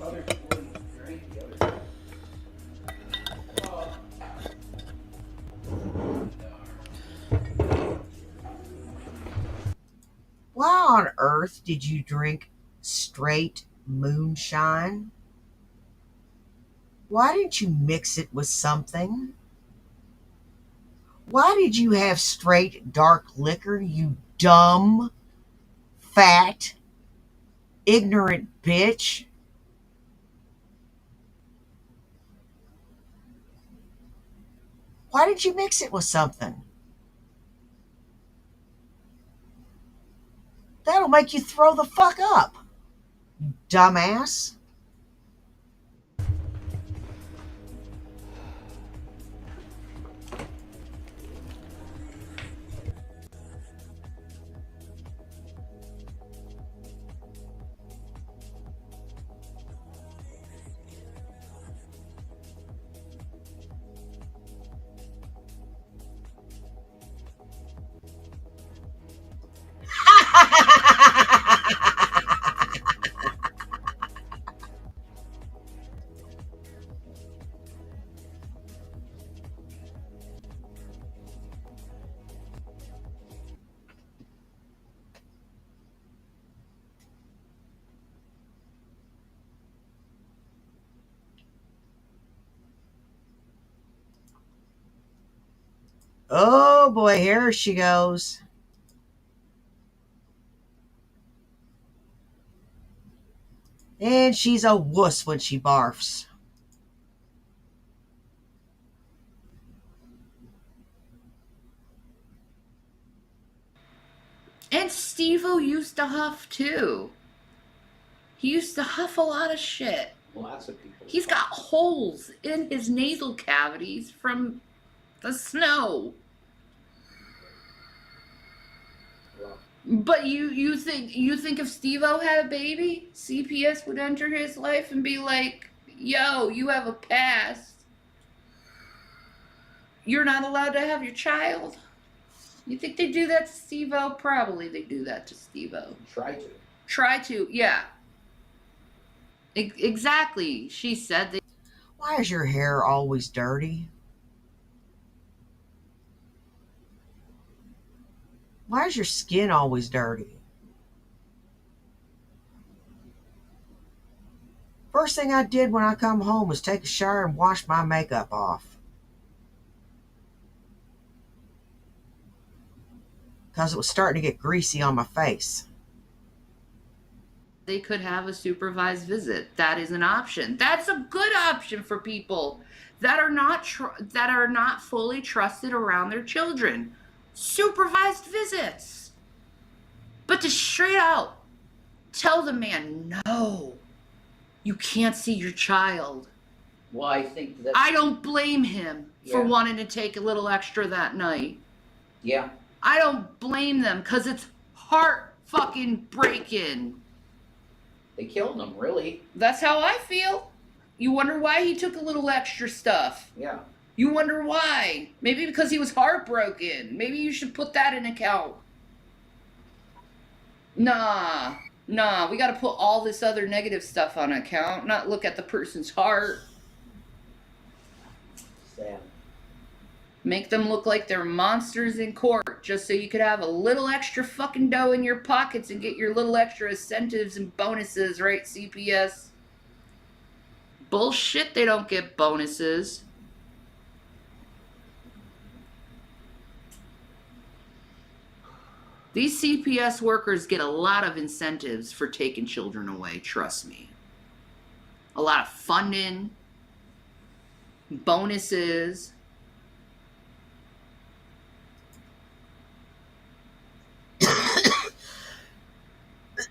Why on earth did you drink straight moonshine? Why didn't you mix it with something? Why did you have straight dark liquor, you dumb, fat, ignorant bitch? Why did you mix it with something? That'll make you throw the fuck up, you dumbass. Oh boy, here she goes. And she's a wuss when she barfs. And Steve-O used to huff too. He used to huff a lot of shit. Lots of people. He's got holes in his nasal cavities from the snow. But you think if Steve-O had a baby, CPS would enter his life and be like, yo, you have a past. You're not allowed to have your child? You think they do that to Steve-O? Probably they do that to Steve-O. Try to, yeah. Exactly. She said they... Why is your hair always dirty? Why is your skin always dirty? First thing I did when I come home was take a shower and wash my makeup off. Because it was starting to get greasy on my face. They could have a supervised visit. That is an option. That's a good option for people that are not fully trusted around their children. Supervised visits. But to straight out tell the man, no, you can't see your child. Well, I think that... I don't blame him for Yeah. wanting to take a little extra that night. Yeah. I don't blame them because it's heart fucking breaking. They killed him, really. That's how I feel. You wonder why he took a little extra stuff. Yeah. You wonder why. Maybe because he was heartbroken. Maybe you should put that in account. Nah, we gotta put all this other negative stuff on account, not look at the person's heart. Sad. Make them look like they're monsters in court just so you could have a little extra fucking dough in your pockets and get your little extra incentives and bonuses, right, CPS? Bullshit, they don't get bonuses. These CPS workers get a lot of incentives for taking children away, trust me. A lot of funding, bonuses.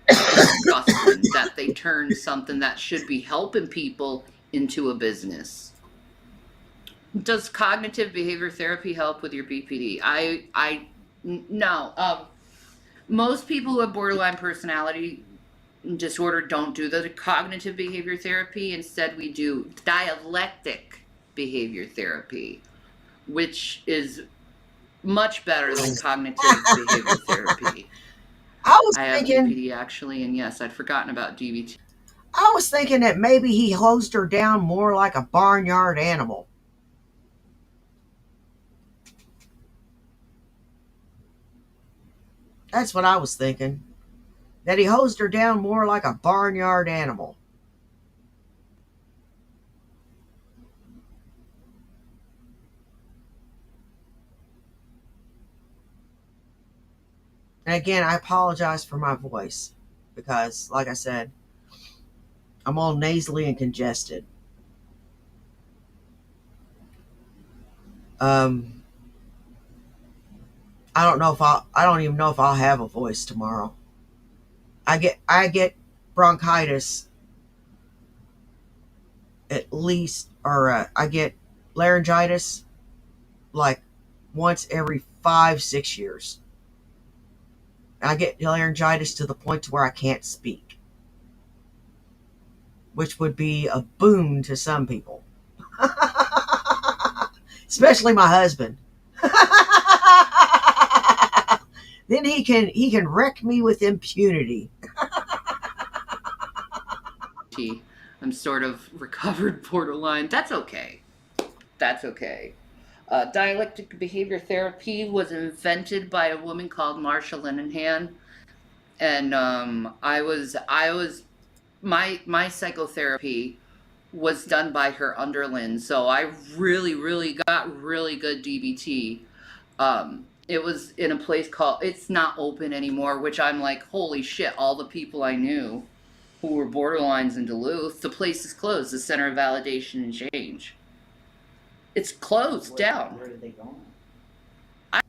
Disgusting that they turn something that should be helping people into a business. Does cognitive behavior therapy help with your BPD? No. Most people who have borderline personality disorder don't do the cognitive behavior therapy. Instead, we do dialectic behavior therapy, which is much better than cognitive behavior therapy. I have BPD actually, and yes, I'd forgotten about DBT. I was thinking that maybe he hosed her down more like a barnyard animal. That's what I was thinking. That he hosed her down more like a barnyard animal. And again, I apologize for my voice because, like I said, I'm all nasally and congested. I don't even know if I'll have a voice tomorrow. I get bronchitis at least, or I get laryngitis like once every 5-6 years. I get laryngitis to the point to where I can't speak, which would be a boon to some people, especially my husband. Then he can wreck me with impunity. I'm sort of recovered borderline. That's okay. Dialectic behavior therapy was invented by a woman called Marsha Linehan, and my psychotherapy was done by her underlings, so I really got really good DBT. It was in a place called, it's not open anymore, which I'm like, holy shit, all the people I knew who were borderlines in Duluth, the place is closed, the Center of Validation and Change. It's closed down. Where did they go? I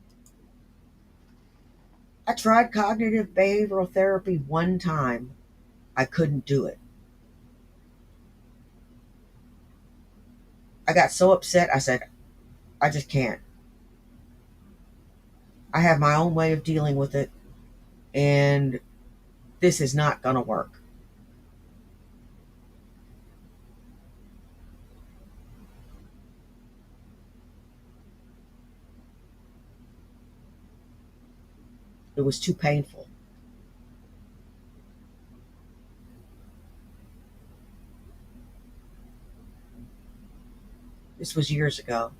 tried cognitive behavioral therapy one time. I couldn't do it. I got so upset, I said, I just can't. I have my own way of dealing with it, and this is not going to work. It was too painful. This was years ago,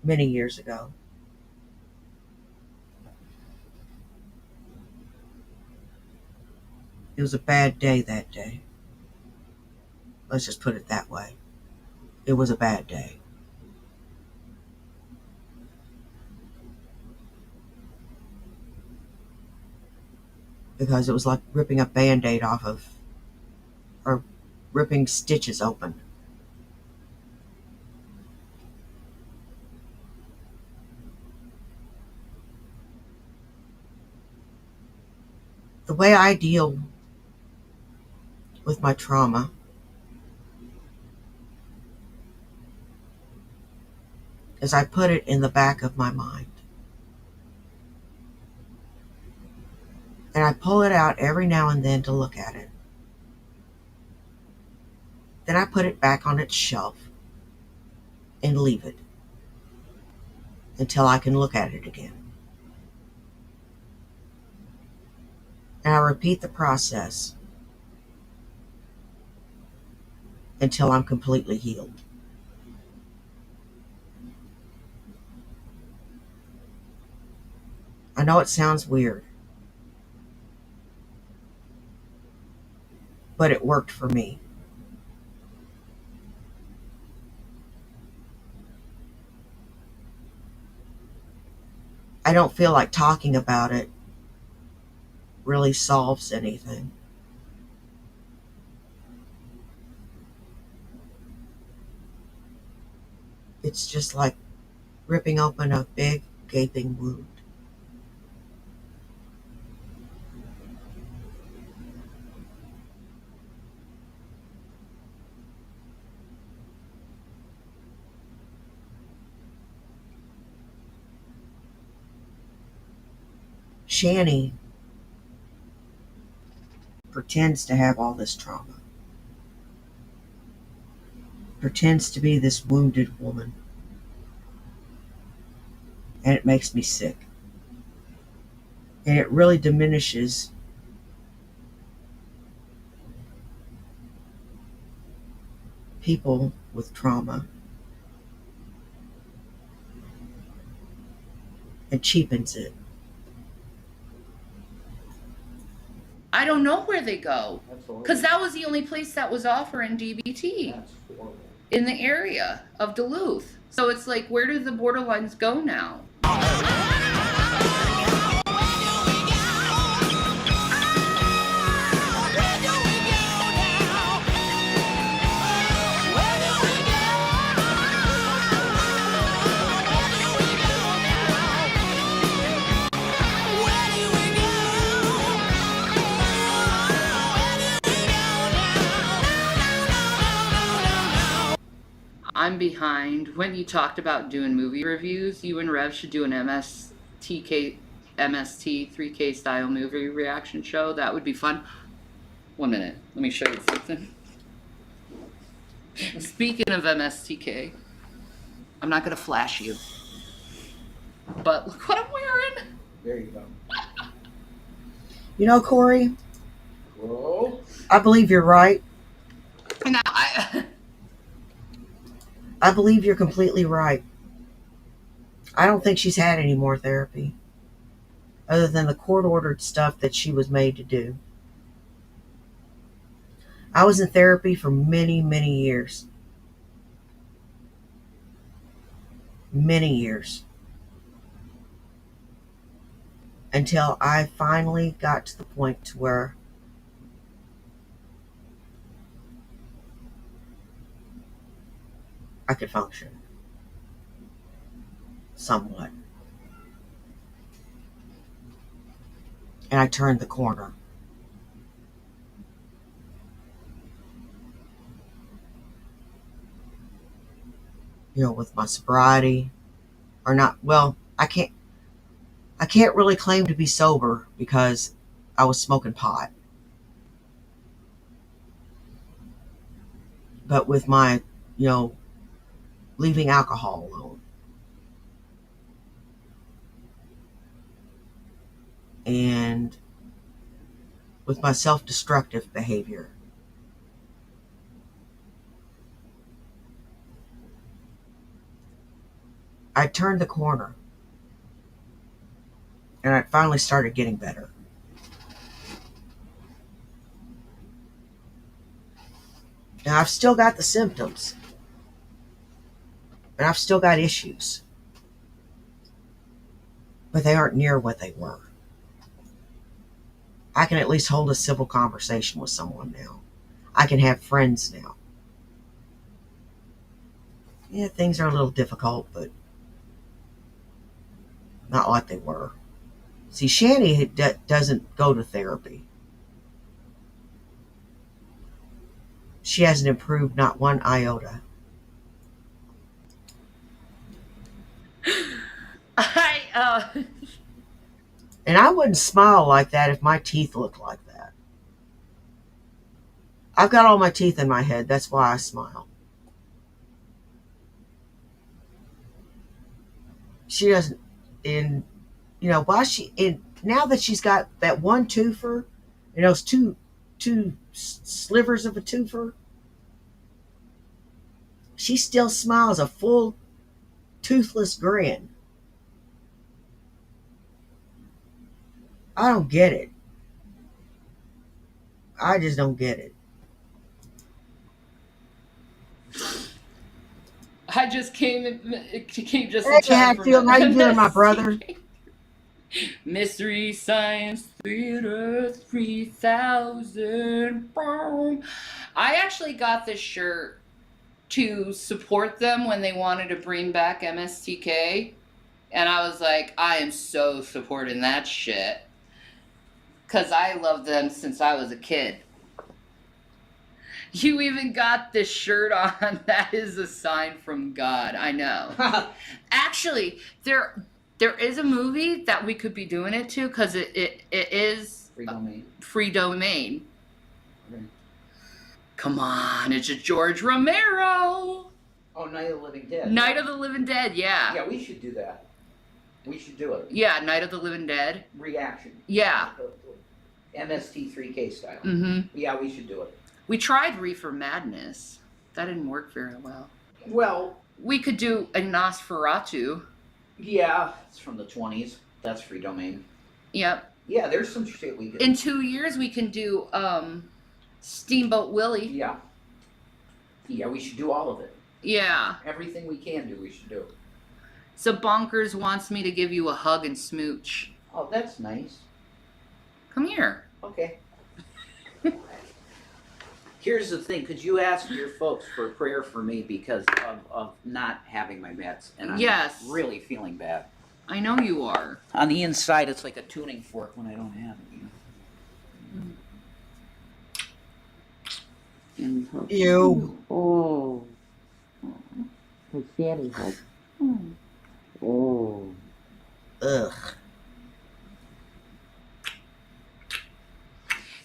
many years ago. It was a bad day that day. Let's just put it that way. It was a bad day. Because it was like ripping a Band-Aid off of, or ripping stitches open. The way I deal with my trauma is I put it in the back of my mind. And I pull it out every now and then to look at it. Then I put it back on its shelf and leave it until I can look at it again. And I repeat the process until I'm completely healed. I know it sounds weird, but it worked for me. I don't feel like talking about it really solves anything. It's just like ripping open a big, gaping wound. Shani pretends to have all this trauma, pretends to be this wounded woman, and it makes me sick. And it really diminishes people with trauma and cheapens it. I don't know where they go. Because that was the only place that was offering DBT in the area of Duluth. So it's like, where do the borderlines go now? I'm behind. When you talked about doing movie reviews, you and Rev should do an MST 3K style movie reaction show. That would be fun. 1 minute. Let me show you something. Speaking of MSTK, I'm not going to flash you. But look what I'm wearing. There you go. You know, Corey, Whoa. I believe you're right. Now, I believe you're completely right. I don't think she's had any more therapy other than the court-ordered stuff that she was made to do. I was in therapy for many, many years. Many years. Until I finally got to the point to where I could function. Somewhat. And I turned the corner. with my sobriety or not. Well, I can't really claim to be sober because I was smoking pot. But with my, leaving alcohol alone and with my self-destructive behavior, I turned the corner and I finally started getting better. Now I've still got the symptoms and I've still got issues, but they aren't near what they were. I can at least hold a civil conversation with someone now. I can have friends now. Yeah, things are a little difficult, but not like they were. See, Shani doesn't go to therapy. She hasn't improved not one iota. And I wouldn't smile like that if my teeth looked like that. I've got all my teeth in my head. That's why I smile. She doesn't, and now that she's got that one twofer and those two slivers of a twofer, she still smiles a full toothless grin. I don't get it. I just don't get it. I just came just Hey, in time for Hatfield, how you doing, my brother? Mystery Science Theater 3000. Boom. I actually got this shirt to support them when they wanted to bring back MSTK. And I was like, I am so supporting that shit. Because I love them since I was a kid. You even got this shirt on. That is a sign from God. I know. Actually, there is a movie that we could be doing it to because it is Free domain. Free domain. Okay. Come on, it's a George Romero. Oh, Night of the Living Dead. Night of the Living Dead, yeah. Yeah, we should do that. We should do it. Yeah, Night of the Living Dead. Reaction. Yeah. MST3K style. Mm-hmm. Yeah, we should do it. We tried Reefer Madness. That didn't work very well. Well, We could do a Nosferatu. yeah, it's from the 20s. That's free domain. Yep. Yeah, there's some shit we could. In 2 years, we can do Steamboat Willie. Yeah. Yeah, we should do all of it. Yeah. Everything we can do, we should do. So Bonkers wants me to give you a hug and smooch. Oh, that's nice. Come here. Okay. Here's the thing. Could you ask your folks for a prayer for me because of not having my meds? And I'm Yes. really feeling bad. I know you are. On the inside, it's like a tuning fork when I don't have it. You. Oh. The Shanny hug. Oh. Ugh.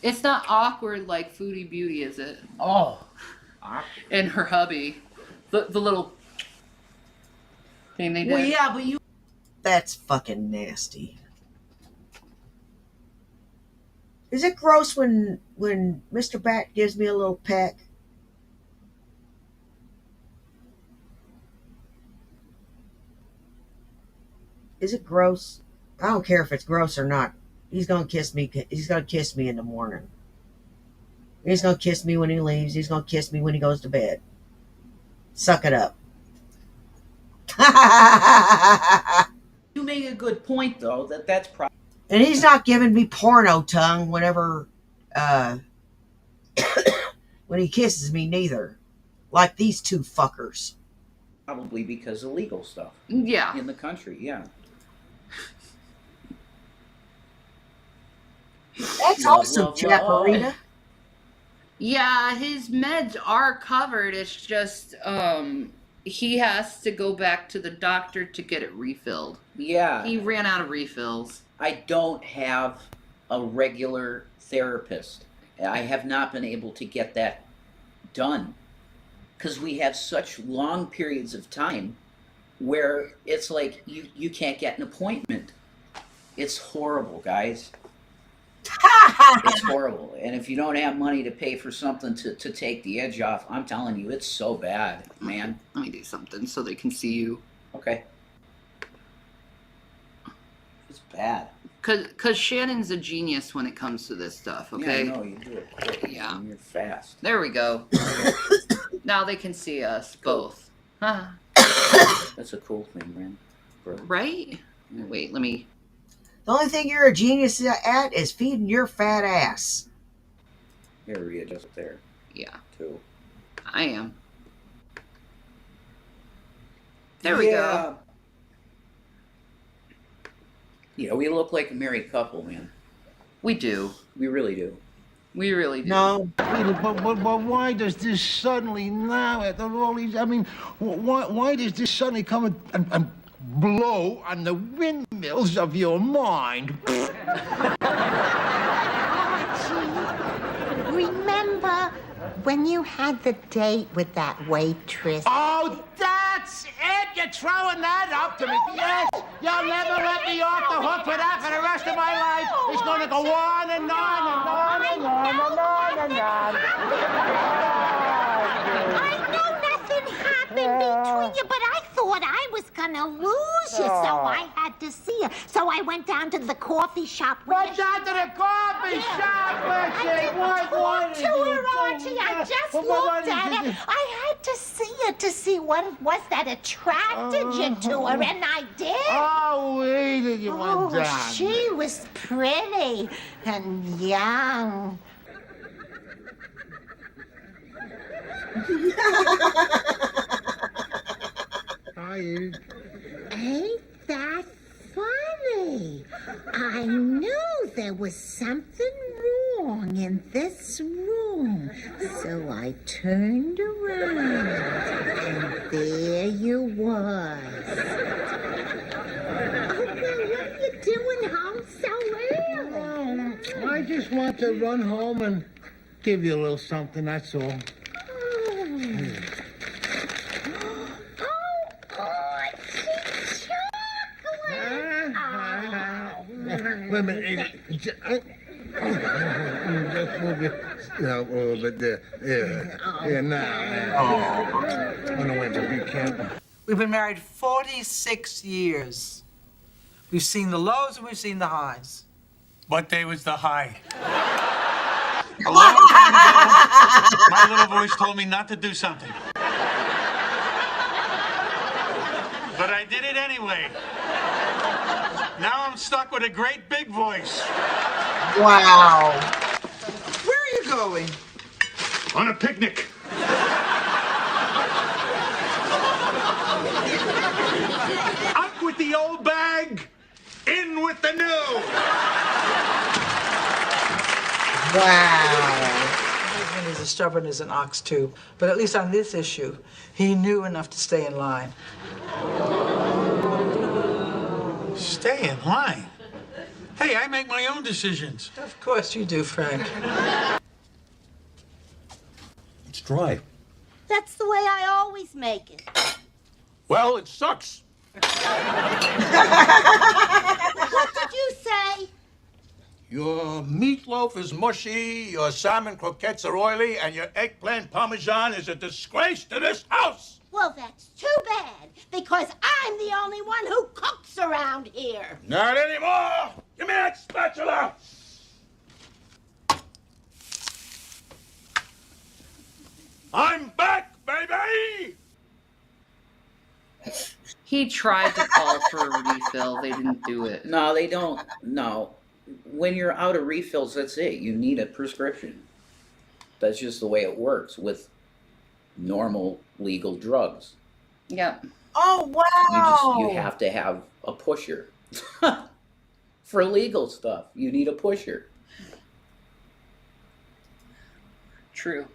It's not awkward like Foodie Beauty, is it? Oh. And her hubby. The little thing they did. Well, yeah, but you. That's fucking nasty. Is it gross when Mr. Bat gives me a little peck? Is it gross? I don't care if it's gross or not. He's gonna kiss me. He's gonna kiss me in the morning. He's gonna kiss me when he leaves. He's gonna kiss me when he goes to bed. Suck it up. You make a good point, though. That's probably. And he's not giving me porno tongue whenever when he kisses me neither. Like these two fuckers. Probably because of legal stuff Yeah. in the country, yeah. That's Love, awesome, love, love. Chaparita. Yeah, his meds are covered. It's just he has to go back to the doctor to get it refilled. Yeah. He ran out of refills. I don't have a regular therapist. I have not been able to get that done because we have such long periods of time where it's like you can't get an appointment. It's horrible, guys. It's horrible. And if you don't have money to pay for something to take the edge off, I'm telling you, it's so bad, man. Let me do something so they can see you. Okay. It's bad. Cause Shannon's a genius when it comes to this stuff, okay? Yeah, I know, you do it quick. Yeah. And you're fast. There we go. Now they can see us both. Huh. That's a cool thing, man. Bro. Right? Wait, let me... The only thing you're a genius at is feeding your fat ass. Here, readjust there, Yeah, too. I am. There we go. Yeah, we look like a married couple, man. We do. We really do. We really do. No. But why does this suddenly now, after all these, I mean, why does this suddenly come and blow on the windmills of your mind? Remember when you had the date with that waitress? Oh, that's it! You're throwing that up to me. Yes, you'll never let me off the hook for that for the rest of my life. It's going to go on and on and on and on and on and on. I know nothing happened between you, but I thought I was gonna lose you, so I had to see you. So I went down to the coffee shop with Went down to the coffee shop, I didn't talk to her, Archie. I just looked at her. I had to see her to see what it was that attracted you to her, and I did. Oh, wait till you went down. She was pretty and young. Ain't that funny? I knew there was something wrong in this room, so I turned around, and there you was. Oh, well, what are you doing home so early? I just want to run home and give you a little something, that's all. Wait a minute. Just move it a little bit there. Yeah, now. Oh, no, wait a minute. You can't. We've been married 46 years. We've seen the lows and we've seen the highs. What day was the high? A long time ago, my little voice told me not to do something. But I did it anyway. Now I'm stuck with a great big voice. Wow. Where are you going? On a picnic. Out with the old bag, in with the new. Wow. My husband is as stubborn as an ox, too. But at least on this issue, he knew enough to stay in line. Stay in line. Hey, I make my own decisions. Of course you do, Frank. It's dry. That's the way I always make it. Well, it sucks. What did you say? Your meatloaf is mushy, your salmon croquettes are oily, and your eggplant parmesan is a disgrace to this house! Well, that's too bad, because I'm the only one who cooks around here. Not anymore! Give me that spatula! I'm back, baby! He tried to call for a refill. They didn't do it. No, they don't. No. When you're out of refills, that's it. You need a prescription. That's just the way it works with normal legal drugs. Yep. Oh, wow. You have to have a pusher. For legal stuff, you need a pusher. True.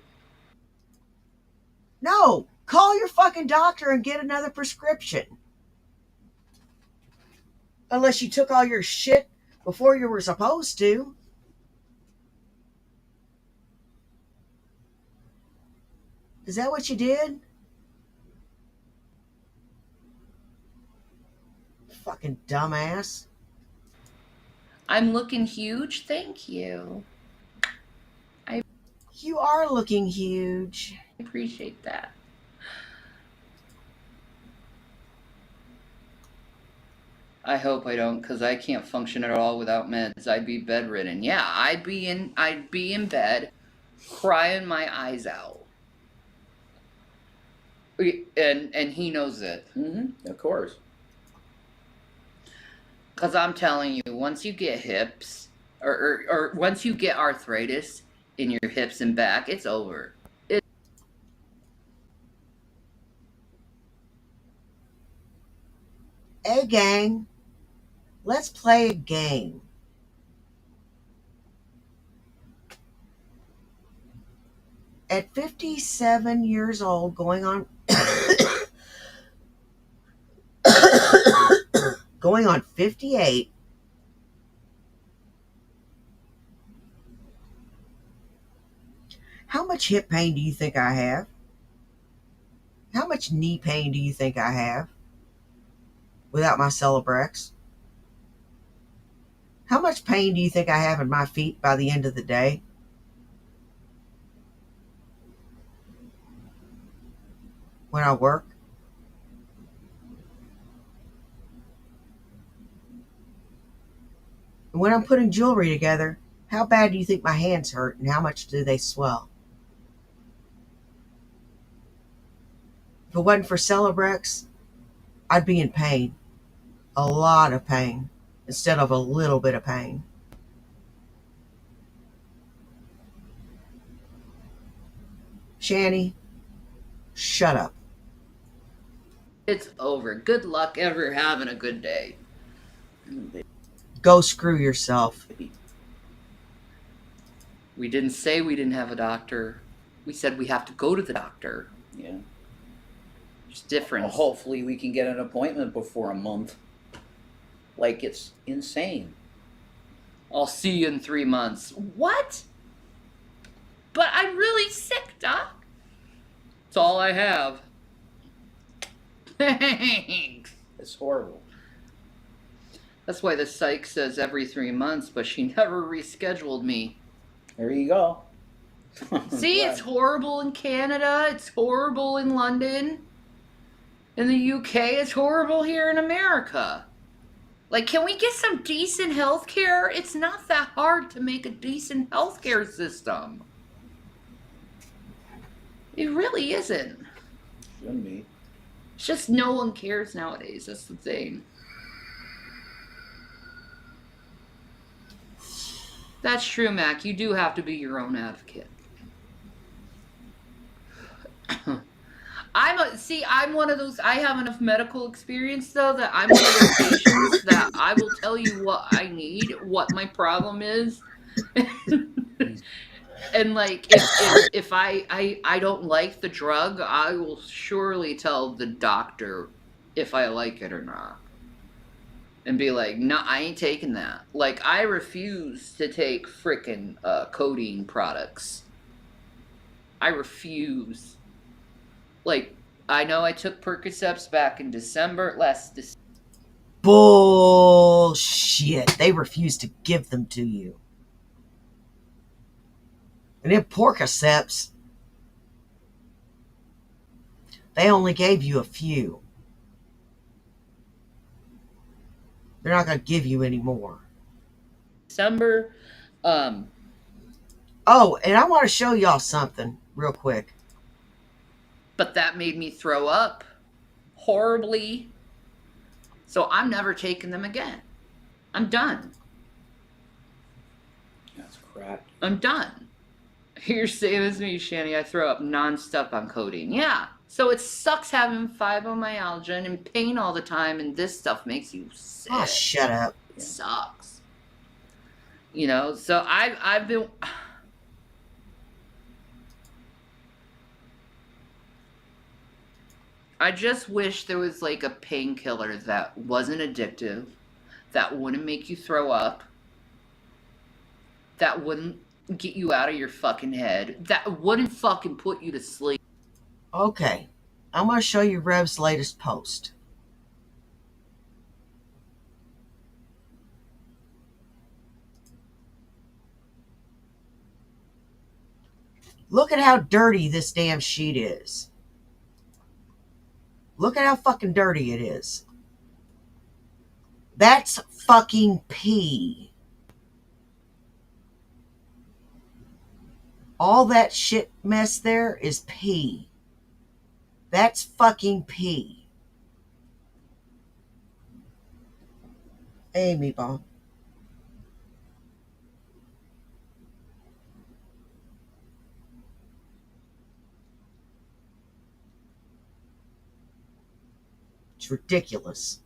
No, Call your fucking doctor and get another prescription. Unless you took all your shit before you were supposed to. Is that what you did? Fucking dumbass. I'm looking huge. Thank you. You are looking huge. I appreciate that. I hope I don't, because I can't function at all without meds. I'd be bedridden. Yeah, I'd be in bed, crying my eyes out. And he knows it. Mm-hmm. Of course. Because I'm telling you, once you get hips, or once you get arthritis in your hips and back, it's over. Hey, gang. Let's play a game. At 57 years old, going on going on 58, how much hip pain do you think I have? How much knee pain do you think I have without my Celebrex? How much pain do you think I have in my feet by the end of the day? When I work? And when I'm putting jewelry together, how bad do you think my hands hurt and how much do they swell? If it wasn't for Celebrex, I'd be in pain. A lot of pain instead of a little bit of pain. Shani, shut up. It's over. Good luck ever having a good day. Go screw yourself. We didn't say we didn't have a doctor. We said we have to go to the doctor. Yeah. There's difference. Well, hopefully we can get an appointment before a month. Like, it's insane. I'll see you in 3 months. What? But I'm really sick, Doc. It's all I have. Thanks. It's horrible. That's why the psych says every 3 months, but she never rescheduled me. There you go. See, it's horrible in Canada. It's horrible in London. In the UK, it's horrible here in America. Like, can we get some decent health care? It's not that hard to make a decent healthcare system. It really isn't. Shouldn't be. It's just no one cares nowadays. That's the thing. That's true, Mac. You do have to be your own advocate. I'm one of those, I have enough medical experience, though, that I'm one of those patients that I will tell you what I need, what my problem is. And, like, if I don't like the drug, I will surely tell the doctor if I like it or not. And be like, no, I ain't taking that. Like, I refuse to take frickin' codeine products. I refuse. Like, I know I took Percocets back in last December. Bullshit. They refused to give them to you. And then Percocets, they only gave you a few. They're not going to give you any more. December. Oh, and I want to show y'all something real quick. But that made me throw up horribly. So I'm never taking them again. I'm done. That's crap. I'm done. You're same as me, Shani. I throw up non-stop on codeine. Yeah. So it sucks having fibromyalgia and pain all the time, and this stuff makes you sick. Oh, shut up. It sucks. You know, so I've been... I just wish there was like a painkiller that wasn't addictive, that wouldn't make you throw up, that wouldn't get you out of your fucking head, that wouldn't fucking put you to sleep. Okay, I'm going to show you Rev's latest post. Look at how dirty this damn sheet is. Look at how fucking dirty it is. That's fucking pee. All that shit mess there is pee. That's fucking pee. Hey, meatball. It's ridiculous.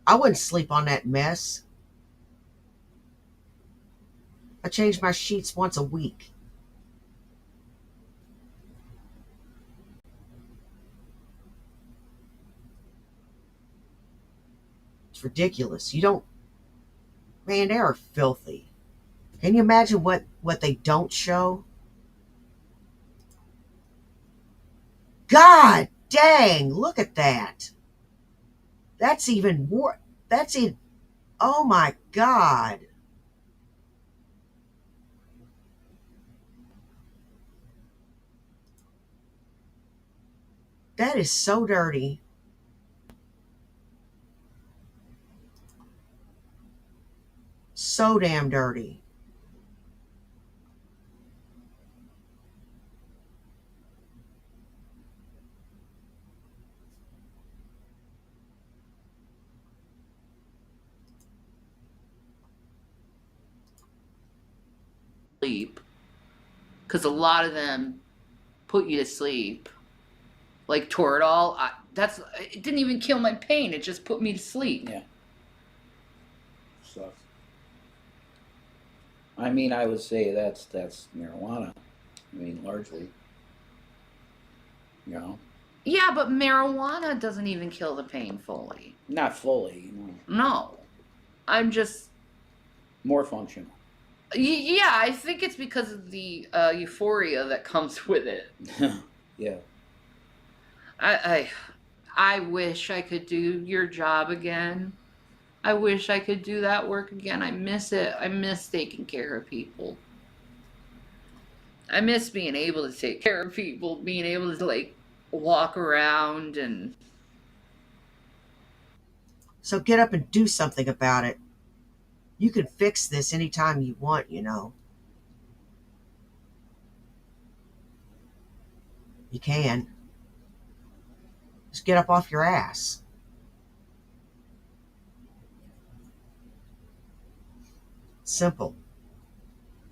I wouldn't sleep on that mess. I change my sheets once a week. It's ridiculous. You don't... Man, they are filthy. Can you imagine what they don't show? God dang, look at that. That's even more... That's it. Oh my God. That is so dirty. So damn dirty. Sleep. Because a lot of them put you to sleep. Like Toradol, it didn't even kill my pain. It just put me to sleep. Yeah. Sucks. I mean, I would say that's marijuana. I mean, largely. You know? Yeah, but marijuana doesn't even kill the pain fully. Not fully, no. No. I'm just... More functional. Yeah, I think it's because of the euphoria that comes with it. Yeah. I wish I could do your job again. I wish I could do that work again. I miss it. I miss taking care of people. I miss being able to take care of people, being able to, like, walk around and... So get up and do something about it. You can fix this anytime you want, you know. You can. Just get up off your ass. Simple.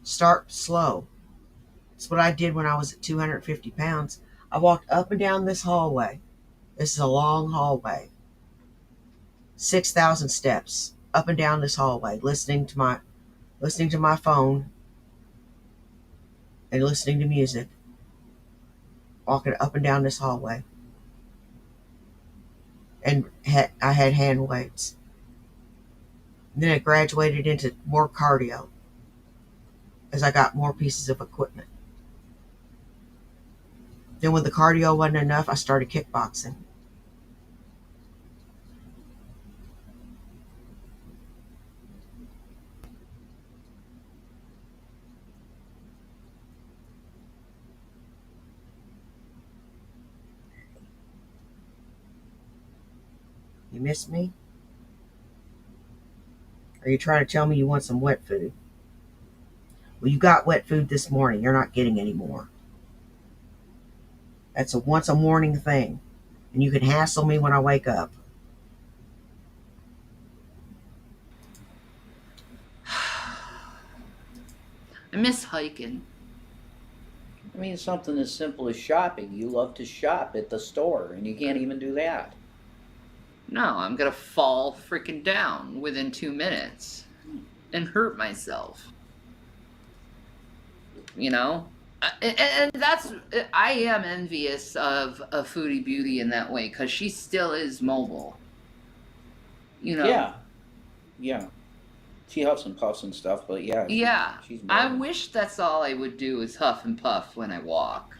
Start slow. That's what I did when I was at 250 pounds. I walked up and down this hallway. This is a long hallway. 6,000 steps up and down this hallway, listening to my phone and listening to music. Walking up and down this hallway. And I had hand weights. And then I graduated into more cardio as I got more pieces of equipment. Then when the cardio wasn't enough, I started kickboxing. You miss me? Are you trying to tell me you want some wet food? Well, you got wet food this morning. You're not getting any more. That's a once a morning thing. And you can hassle me when I wake up. I miss hiking. I mean, something as simple as shopping. You love to shop at the store, and you can't even do that. No, I'm gonna fall freaking down within 2 minutes and hurt myself. You know? And that's, I am envious of a Foodie Beauty in that way, because she still is mobile. You know? Yeah. Yeah. She huffs and puffs and stuff, but yeah. Yeah. She's I mobile. wish that's all I would do is huff and puff when I walk.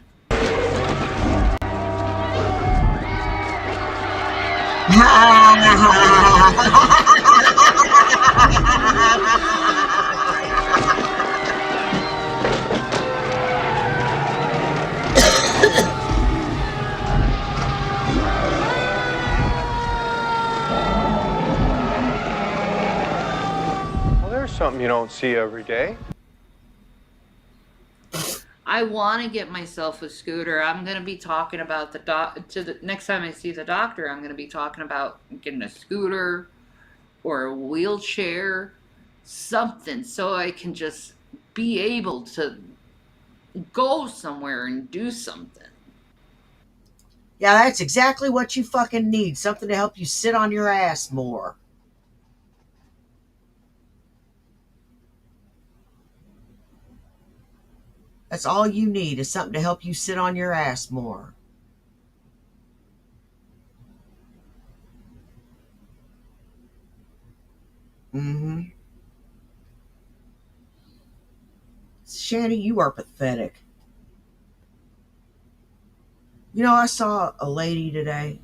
Well, there's something you don't see every day. I want to get myself a scooter. I'm going to be talking about the next time I see the doctor, I'm going to be talking about getting a scooter or a wheelchair, something, so I can just be able to go somewhere and do something. Yeah, that's exactly what you fucking need. Something to help you sit on your ass more. That's all you need, is something to help you sit on your ass more. Mm-hmm. Shanny, you are pathetic. You know, I saw a lady today.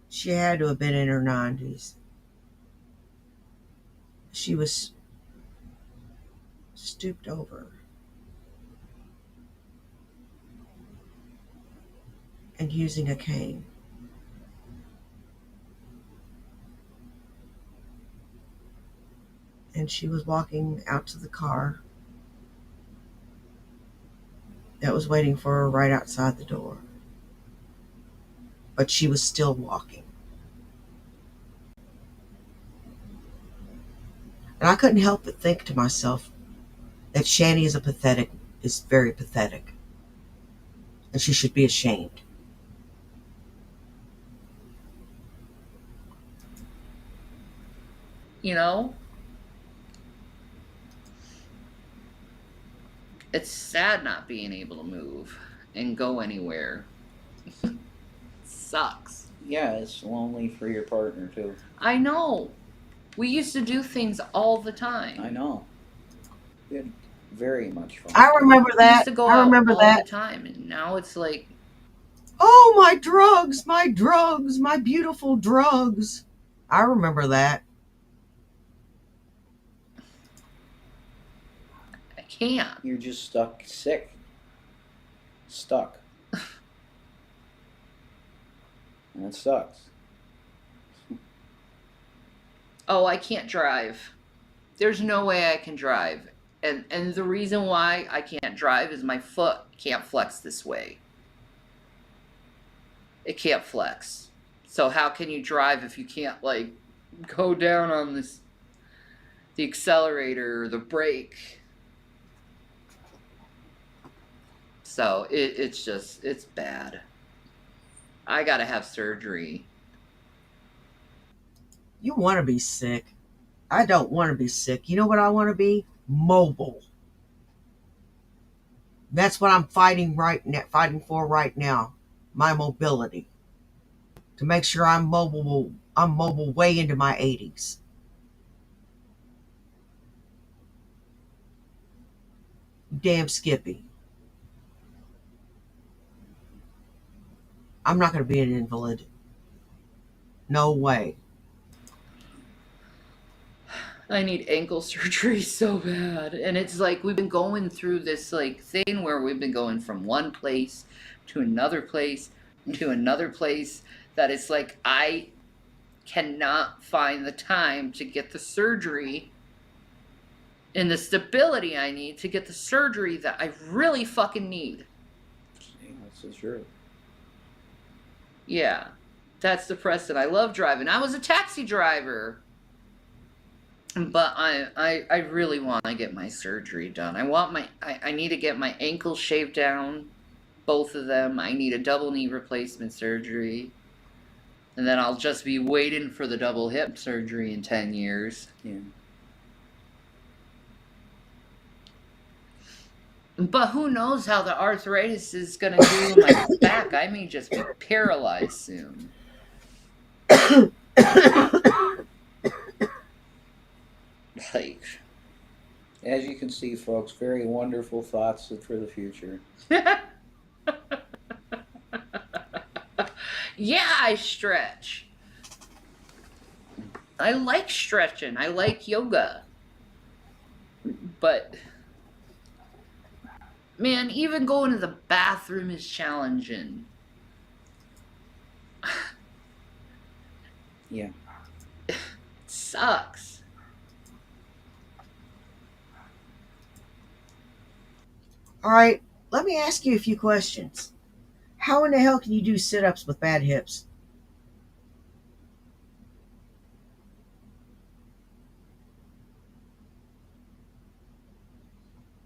She had to have been in her 90s. She was stooped over and using a cane. And she was walking out to the car that was waiting for her right outside the door. But she was still walking. And I couldn't help but think to myself that Shanny is very pathetic. And she should be ashamed. You know? It's sad not being able to move and go anywhere. Sucks. Yeah, it's lonely for your partner, too. I know. We used to do things all the time. I know. We had very much fun. I remember We that. used to go I out remember all that. the time, and now it's like, oh, my drugs, my beautiful drugs. I remember that. I can't. You're just stuck sick. Stuck. And it sucks. Oh, I can't drive. There's no way I can drive. And the reason why I can't drive is my foot can't flex this way. It can't flex. So how can you drive if you can't, like, go down on the accelerator or the brake? So it's bad. I gotta have surgery. You want to be sick. I don't want to be sick. You know what I want to be? Mobile. That's what I'm fighting for right now. My mobility. To make sure I'm mobile way into my 80s. Damn Skippy. I'm not going to be an invalid. No way. I need ankle surgery so bad. And it's like we've been going through this like thing where we've been going from one place to another place to another place, that it's like I cannot find the time to get the surgery and the stability I need to get the surgery that I really fucking need. Yeah, that's true. Yeah, that's depressing. I love driving. I was a taxi driver. But I really want to get my surgery done. I need to get my ankles shaved down, both of them. I need a double knee replacement surgery. And then I'll just be waiting for the double hip surgery in 10 years. Yeah. But who knows how the arthritis is going to do in my back? I may just be paralyzed soon. Like, as you can see, folks, very wonderful thoughts for the future. yeah, I stretch. I like stretching. I like yoga. But, man, even going to the bathroom is challenging. Yeah. It sucks. All right, let me ask you a few questions. How in the hell can you do sit-ups with bad hips?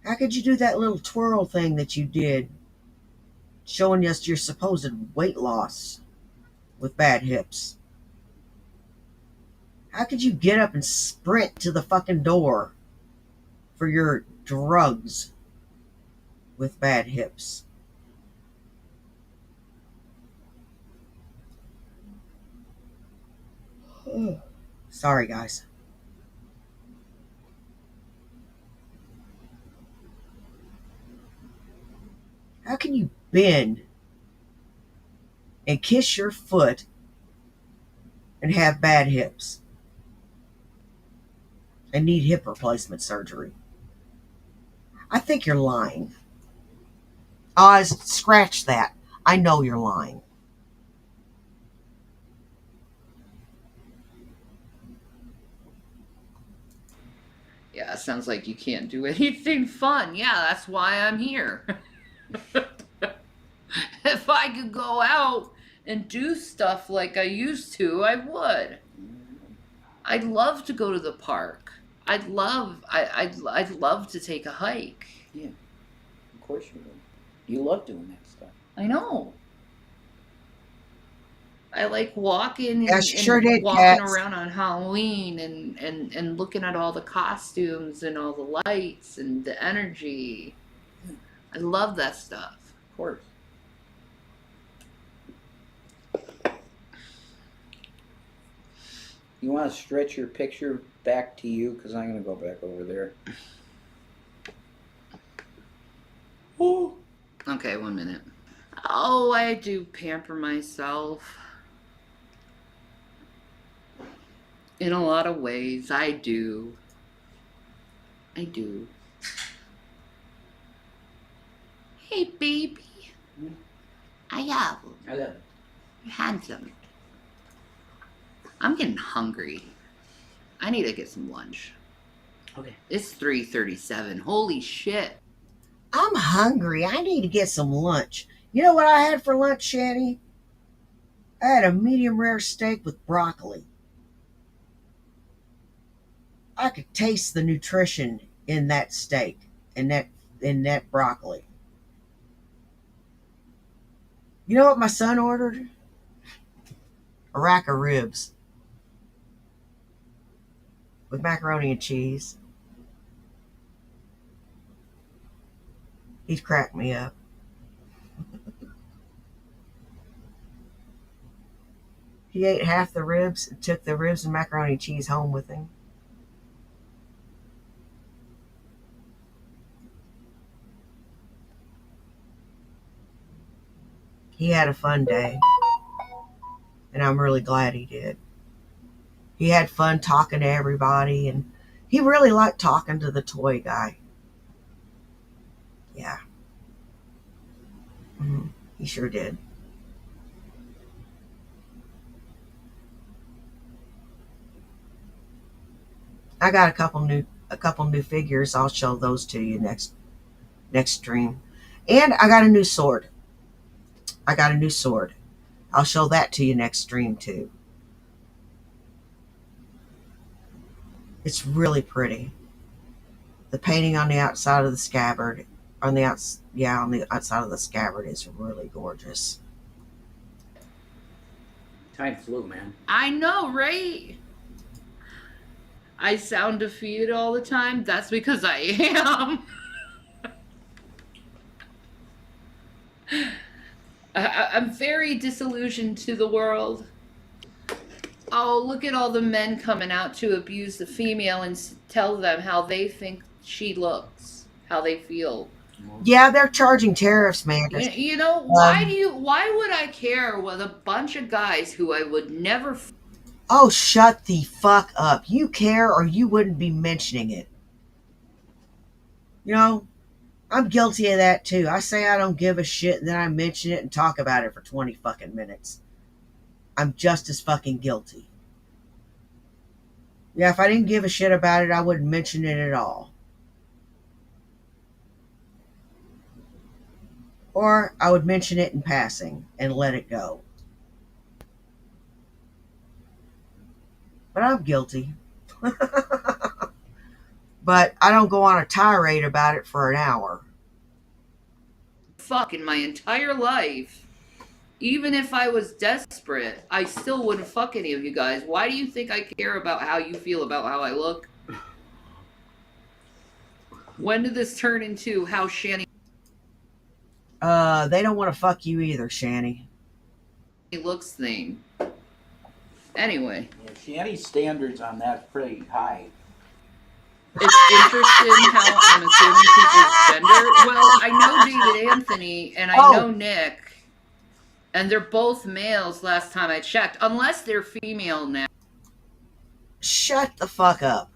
How could you do that little twirl thing that you did, showing us your supposed weight loss with bad hips? How could you get up and sprint to the fucking door for your drugs with bad hips? Sorry, guys. How can you bend and kiss your foot and have bad hips and need hip replacement surgery? I think you're lying. Scratch that. I know you're lying. Yeah, it sounds like you can't do anything fun. Yeah, that's why I'm here. If I could go out and do stuff like I used to, I would. I'd love to go to the park. I'd love to take a hike. Yeah, of course you would. You love doing that stuff. I know. I like walking Yeah, and, she sure and did, walking Cats. around on Halloween and looking at all the costumes and all the lights and the energy. I love that stuff. Of course. You want to stretch your picture back to you? Because I'm going to go back over there. Oh. Okay, 1 minute. Oh, I do pamper myself. In a lot of ways, I do. I do. Hey, baby. I love you. I love it. You're handsome. I'm getting hungry. I need to get some lunch. Okay. It's 3:37. Holy shit. I'm hungry. I need to get some lunch. You know what I had for lunch, Shanny? I had a medium rare steak with broccoli. I could taste the nutrition in that steak and in that broccoli. You know what my son ordered? A rack of ribs with macaroni and cheese. He's cracked me up. He ate half the ribs and took the ribs and macaroni and cheese home with him. He had a fun day, and I'm really glad he did. He had fun talking to everybody, and he really liked talking to the toy guy. Yeah. He sure did. I got a couple new figures. I'll show those to you next stream. And I got a new sword. I'll show that to you next stream too. It's really pretty. The painting on the outside of the scabbard, on the outside of the scabbard is really gorgeous. Time flew, man. I know, right? I sound defeated all the time. That's because I am. I'm very disillusioned to the world. Oh, look at all the men coming out to abuse the female and tell them how they think she looks, how they feel. Yeah, they're charging tariffs, man. You know, why would I care with a bunch of guys who I would never Oh, shut the fuck up. You care or you wouldn't be mentioning it. You know, I'm guilty of that too. I say I don't give a shit and then I mention it and talk about it for 20 fucking minutes. I'm just as fucking guilty. Yeah, if I didn't give a shit about it, I wouldn't mention it at all. Or I would mention it in passing and let it go. But I'm guilty. But I don't go on a tirade about it for an hour. fuck in my entire life. Even if I was desperate, I still wouldn't fuck any of you guys. Why do you think I care about how you feel about how I look? When did this turn into how Shanny They don't want to fuck you either, Shanny. looks thing? Anyway. Yeah, Shanny's standards on that pretty high. It's interesting how I'm assuming people's gender. Well, I know David Anthony and I know Nick. And they're both males last time I checked. Unless they're female now. Shut the fuck up.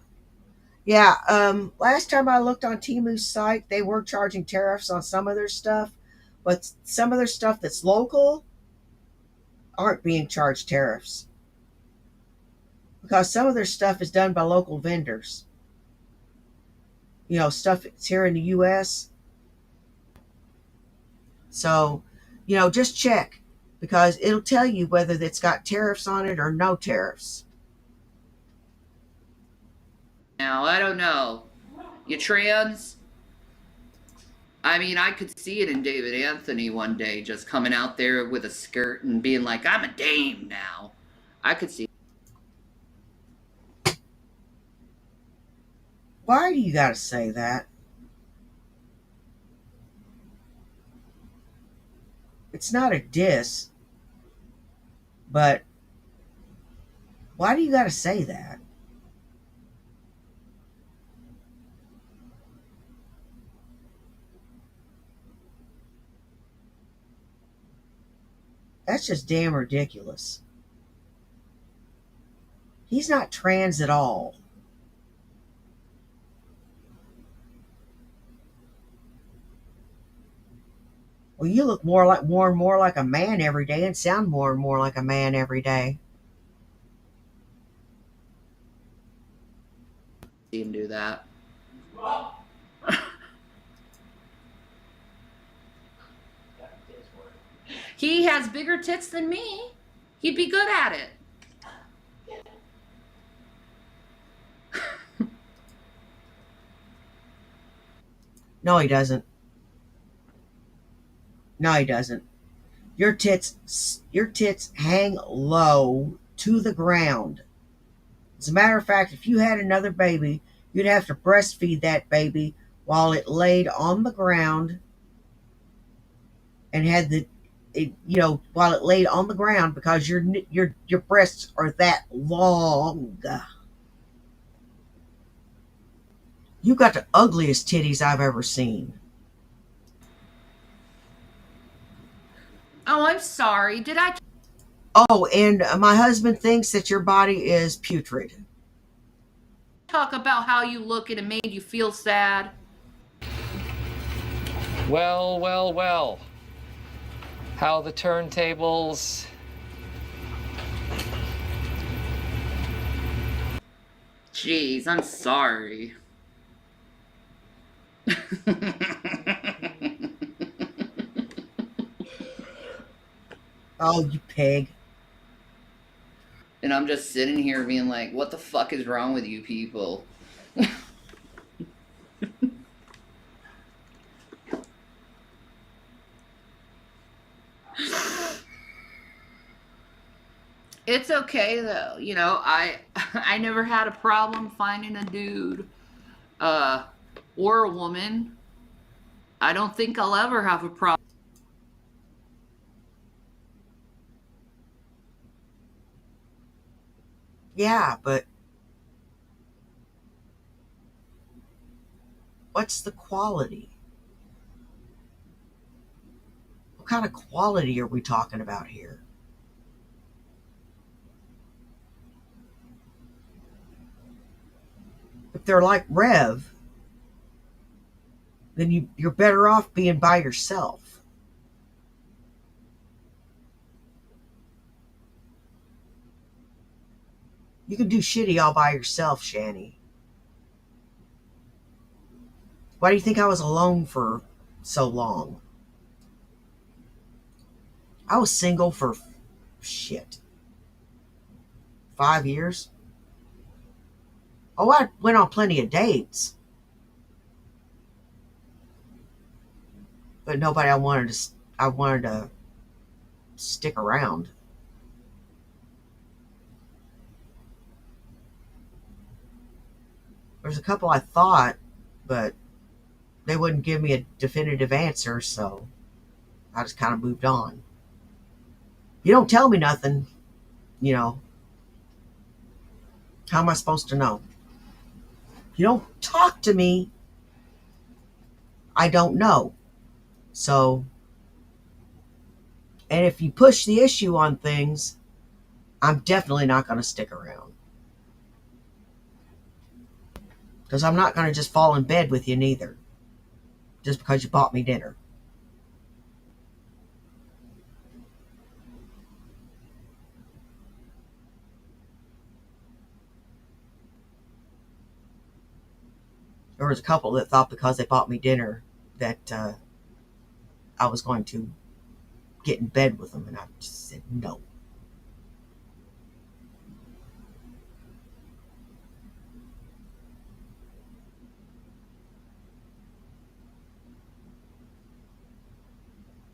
Yeah, last time I looked on Temu's site, they were charging tariffs on some of their stuff. But some of their stuff that's local aren't being charged tariffs. Because some of their stuff is done by local vendors. You know, stuff that's here in the U.S. So, you know, just check. Because it'll tell you whether it's got tariffs on it or no tariffs. Now, I don't know. You trans? I mean, I could see it in David Anthony one day just coming out there with a skirt and being like, I'm a dame now. I could see. Why do you gotta say that? It's not a diss. But why do you gotta say that? That's just damn ridiculous. He's not trans at all. Well, you look more and more like a man every day and sound more and more like a man every day. See him do that. He has bigger tits than me. He'd be good at it. No, he doesn't. No, he doesn't. Your tits hang low to the ground. As a matter of fact, if you had another baby, you'd have to breastfeed that baby while it laid on the ground and had while it laid on the ground because your breasts are that long. You got the ugliest titties I've ever seen. Oh, I'm sorry. Did I? Oh, and my husband thinks that your body is putrid. Talk about how you look and it made you feel sad. Well, well, well. How the turntables. Jeez, I'm sorry. Oh, you pig. And I'm just sitting here being like, what the fuck is wrong with you people? It's okay though. You know, I never had a problem finding a dude or a woman. I don't think I'll ever have a problem. Yeah, but what's the quality? What kind of quality are we talking about here? If they're like Rev, then you're better off being by yourself. You can do shitty all by yourself, Shani. Why do you think I was alone for so long? I was single for shit. 5 years. Oh, I went on plenty of dates. But nobody I wanted to stick around. There's a couple I thought, but they wouldn't give me a definitive answer, so I just kind of moved on. You don't tell me nothing, you know. How am I supposed to know? You don't talk to me, I don't know. So, and if you push the issue on things, I'm definitely not going to stick around. Because I'm not going to just fall in bed with you neither. Just because you bought me dinner. There was a couple that thought because they bought me dinner that I was going to get in bed with them, and I just said no.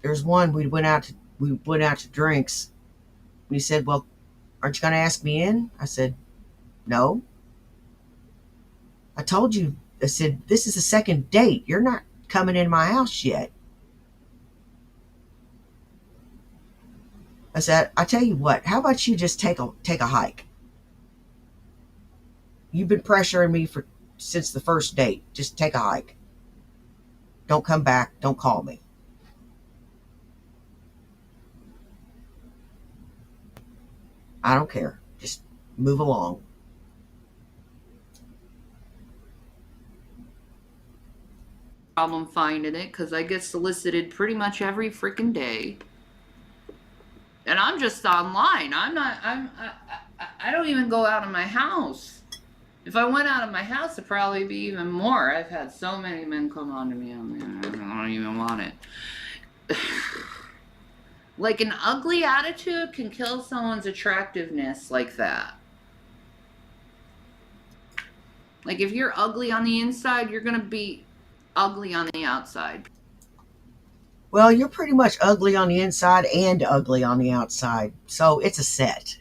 There's one we went out to drinks, and he said, "Well, aren't you going to ask me in?" I said, "No." I told you. I said, "This is the second date. You're not coming in my house yet." I said, "I tell you what. How about you just take a hike? You've been pressuring me since the first date. Just take a hike. Don't come back. Don't call me." I don't care. Just move along. Problem finding it because I get solicited pretty much every freaking day. And I'm just online. I don't even go out of my house. If I went out of my house, it'd probably be even more. I've had so many men come on to me. I don't even want it. Like, an ugly attitude can kill someone's attractiveness like that. Like, if you're ugly on the inside, you're going to be ugly on the outside. Well, you're pretty much ugly on the inside and ugly on the outside. So it's a set.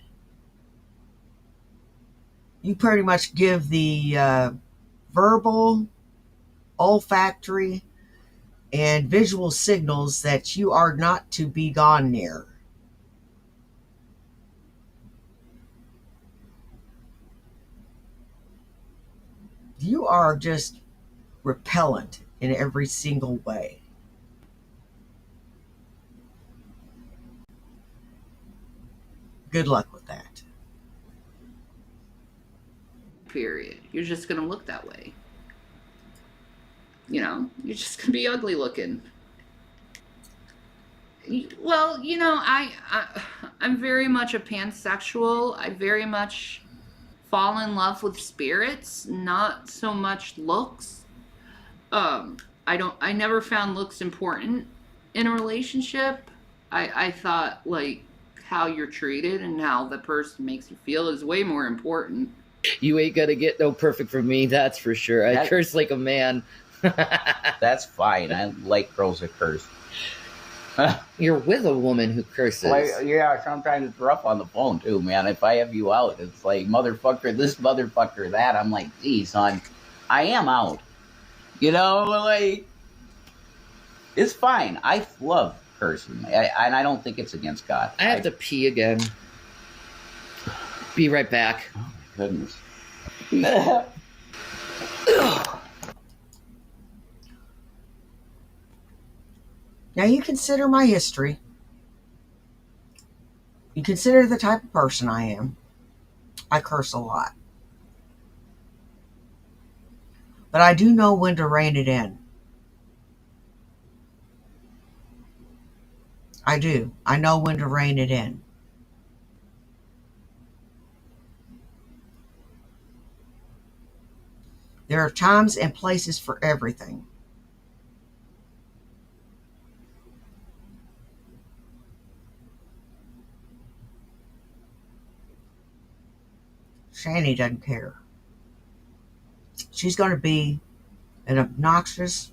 You pretty much give the verbal, olfactory, and visual signals that you are not to be gone near. You are just repellent in every single way. Good luck with that. Period. You're just going to look that way. You know, you're just going to be ugly looking. Well, you know, I'm very much a pansexual. I very much fall in love with spirits, not so much looks. I never found looks important in a relationship. I thought, like, how you're treated and how the person makes you feel is way more important. You ain't gonna get no perfect from me, that's for sure. I curse like a man. That's fine. I like girls that curse. You're with a woman who curses. Well, yeah, sometimes it's rough on the phone too, man. If I have you out, it's like, motherfucker this, motherfucker that. I'm like, geez, son, I am out. You know, like, it's fine. I love cursing, and I don't think it's against God. I have to pee again. Be right back. goodness. Now you consider my history. You consider the type of person I am. I curse a lot. But I do know when to rein it in. I do. I know when to rein it in. There are times and places for everything. Shani doesn't care. She's going to be an obnoxious,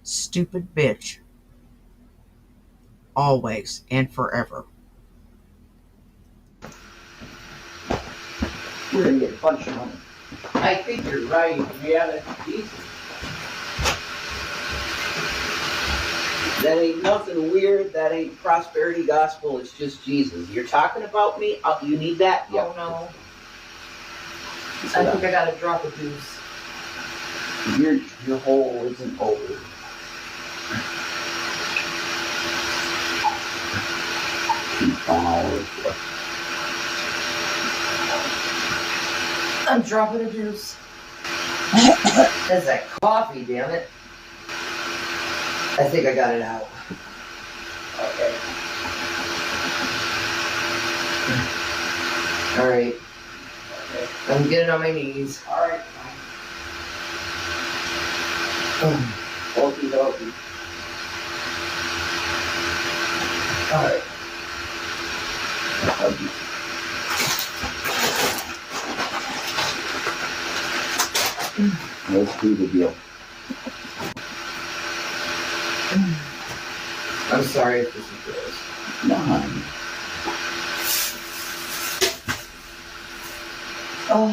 stupid bitch. Always and forever. We're gonna get a bunch of money. I think you're right. Yeah, that's Jesus. That ain't nothing weird. That ain't prosperity gospel. It's just Jesus. You're talking about me? You need that? Oh, no. I think I gotta drop a deuce. Your hole isn't over. I'm dropping a deuce. That's that coffee, damn it. I think I got it out. Okay. Alright. Okay. I'm getting on my knees. Alright, fine. Okie dokie. Alright. Let's do the deal. I'm sorry if this is gross. No. Oh.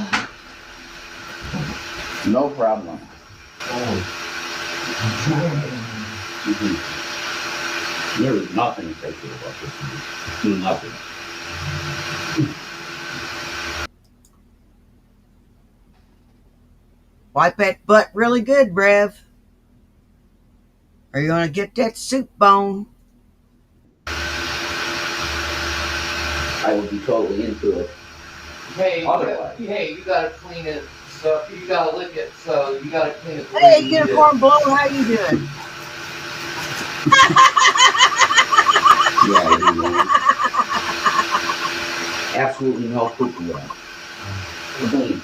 No problem. There is nothing sexual about this. Nothing. Wipe that butt really good, Brev. Are you going to get that soup bone? I would be totally into it. Hey, Otherwise. you gotta clean it. So you gotta lick it. So you gotta clean it. Hey, Unicorn Blow, how you doing? Yeah, absolutely no poop in that. Clean.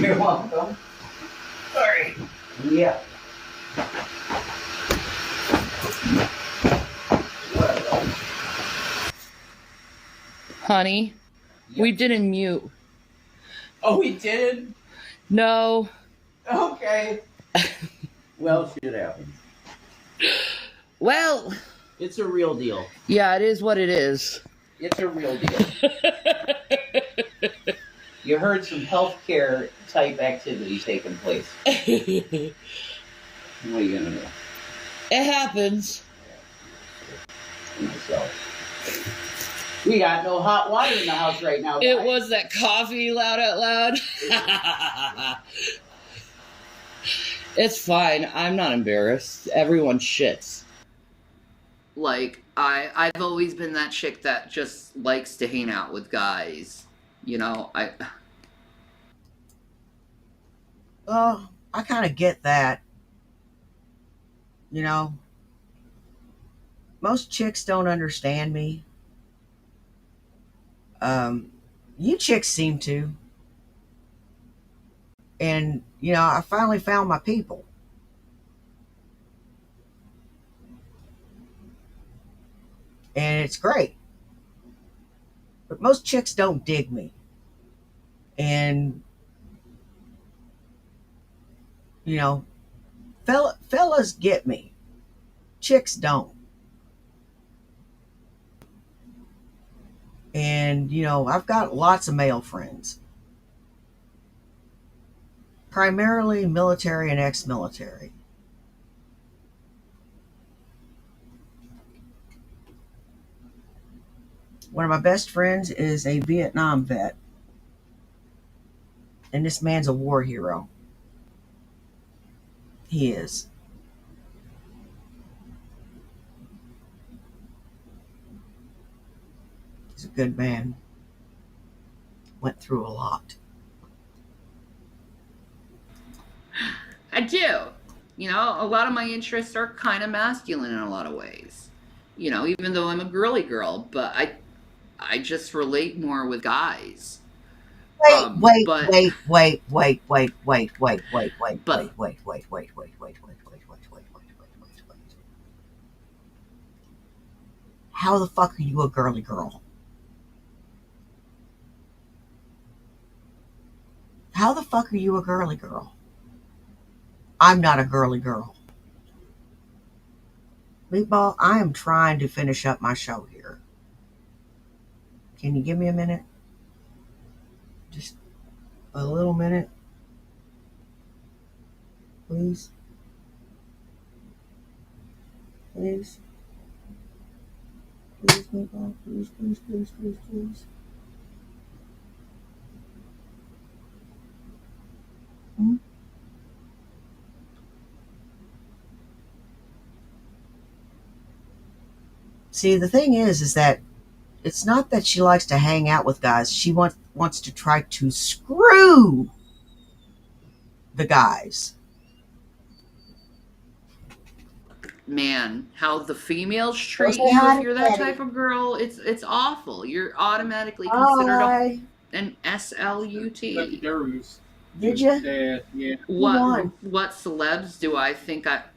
You're welcome. Sorry. Yeah. Honey, we didn't mute. Oh, we did? No. Okay. Well, shit happens. Well. It's a real deal. Yeah, it is what it is. It's a real deal. You heard some healthcare type activity taking place. What are you gonna do? It happens. We got no hot water in the house right now. It was that coffee loud out loud. It's fine. I'm not embarrassed. Everyone shits. Like, I've always been that chick that just likes to hang out with guys. You know, Well, I kind of get that. You know, most chicks don't understand me. You chicks seem to. And, you know, I finally found my people. And it's great. But most chicks don't dig me. And, you know, fellas get me. Chicks don't. And, you know, I've got lots of male friends. Primarily military and ex-military. One of my best friends is a Vietnam vet. And this man's a war hero. He is. He's a good man. Went through a lot. I do. You know, a lot of my interests are kind of masculine in a lot of ways. You know, even though I'm a girly girl, but I just relate more with guys. Wait. How the fuck are you a girly girl? How the fuck are you a girly girl? I'm not a girly girl. Meatball, I am trying to finish up my show here. Can you give me a minute? Just a little minute. Please. Please. Please, Meatball. Please, please, please, please, please. See, the thing is that it's not that she likes to hang out with guys. She wants to try to screw the guys. Man, how the females treat you if you're that type of girl, it's awful. You're automatically considered an SLUT. Did you? Yeah. What celebs do I think that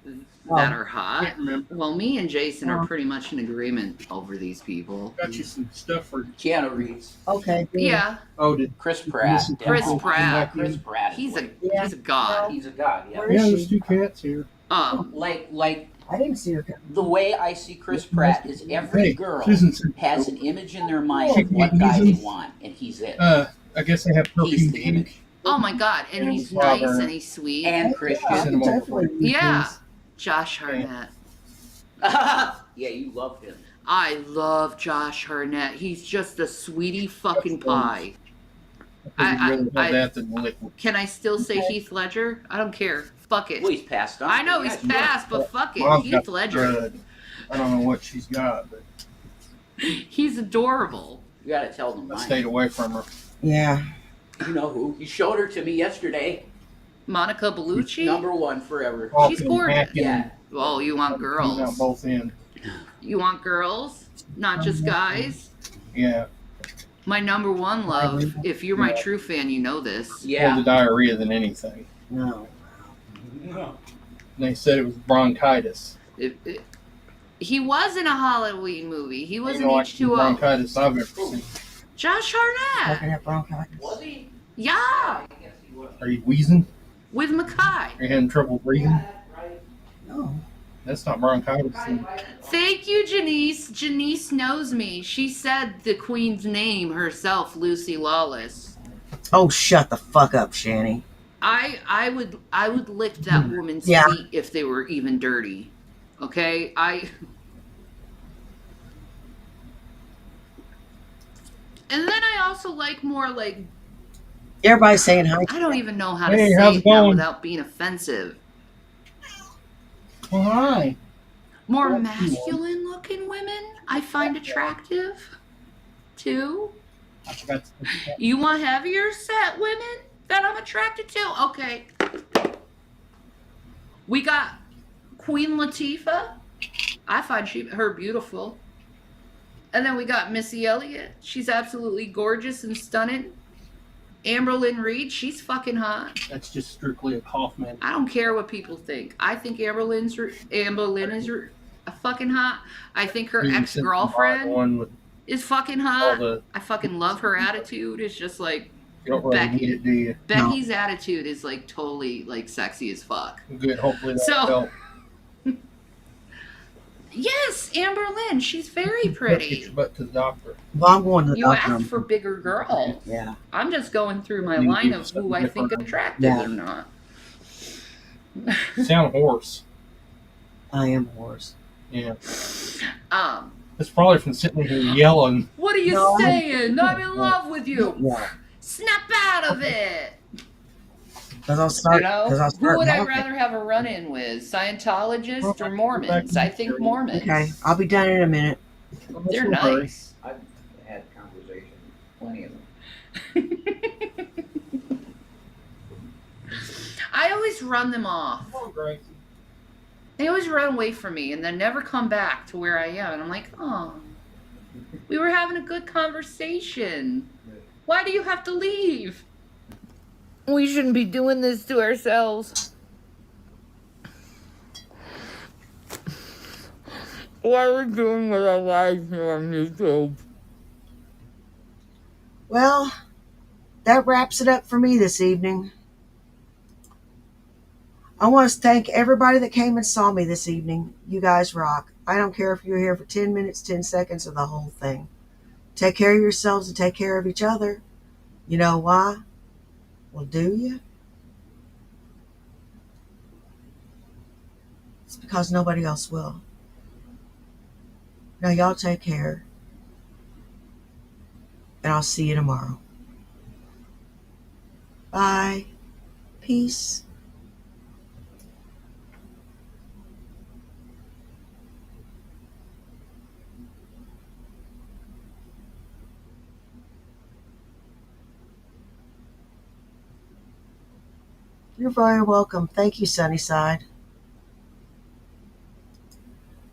are hot? Well, me and Jason are pretty much in agreement over these people. Got you some stuff for Keanu Reeves. Okay. Yeah. Oh, did Chris Pratt? Chris Pratt. Chris Pratt. He's a god. He's a god. Yeah. Yeah, there's two cats here. Like I didn't see her. The way I see Chris Pratt is every girl has an image in their mind Hey, of what guy they want, and he's it. I guess they have He's perfume the image. Oh my god, and he's nice and he's sweet. And Christian. Yeah. Josh Hartnett. Yeah, you love him. I love Josh Hartnett. He's just a sweetie fucking pie. Can I still say Heath Ledger? I don't care. Fuck it. Well, he's passed on. I know he's passed, but fuck it. Mom's Heath got Ledger. dread. I don't know what she's got, but He's adorable. You gotta tell them I mine. stayed away from her. Yeah. You know who? You showed her to me yesterday. Monica Bellucci? #1 forever. She's gorgeous. Yeah. Oh, you want Out girls? both ends. You want girls, not just guys? Yeah. My #1 love. If you're my true fan, you know this. More the diarrhea than anything. No. And they said it was bronchitis. He was in a Halloween movie. He was in like H2O. bronchitis I've ever seen. Josh Hartnett. Was he? Yeah. Are you wheezing? With Mackay. Are you having trouble breathing? No. That's not bronchitis. Thank you, Janice. Janice knows me. She said the queen's name herself, Lucy Lawless. Oh, shut the fuck up, Shani. I would lick that woman's feet if they were even dirty. Okay? And then I also like more like... Everybody's saying hi. I don't even know how to Hey, say how's it it now going? without being offensive. Well, hi. More masculine looking women I find attractive too. I forgot to You want heavier set women that I'm attracted to? Okay. We got Queen Latifah. I find her beautiful. And then we got Missy Elliott. She's absolutely gorgeous and stunning. Amber Lynn Reed, she's fucking hot. That's just strictly a cough, man. I don't care what people think. I think Amber Lynn is fucking hot. I think her ex-girlfriend is fucking hot. I fucking love her attitude. It's just like You don't really need it, do you? Becky's attitude is like totally like sexy as fuck. Good. Hopefully that So- helped. Yes, Amber Lynn, she's very pretty. Get your butt to the doctor. Well, I'm going to the You doctor. asked for bigger girls. Yeah. I'm just going through my You line do of something who I think different. attractive Yeah. or not. You sound hoarse. I am hoarse. Yeah. It's probably from sitting here yelling. What are you No, saying? I'm in love with you. Yeah. Snap out of it. Because I'll start. You know, Because I'll who start would I knocking. rather have a run-in with, Scientologists or Mormons? I think Mormons. Okay, I'll be done in a minute. They're nice. I've had conversations, plenty of them. I always run them off. They always run away from me and then never come back to where I am. And I'm like, oh, we were having a good conversation. Why do you have to leave? We shouldn't be doing this to ourselves. Why are we doing with our lives here on YouTube? Well, that wraps it up for me this evening. I want to thank everybody that came and saw me this evening. You guys rock. I don't care if you're here for 10 minutes, 10 seconds, or the whole thing. Take care of yourselves and take care of each other. You know why? Well, do you? It's because nobody else will. Now, y'all take care. And I'll see you tomorrow. Bye. Peace. You're very welcome. Thank you, Sunnyside.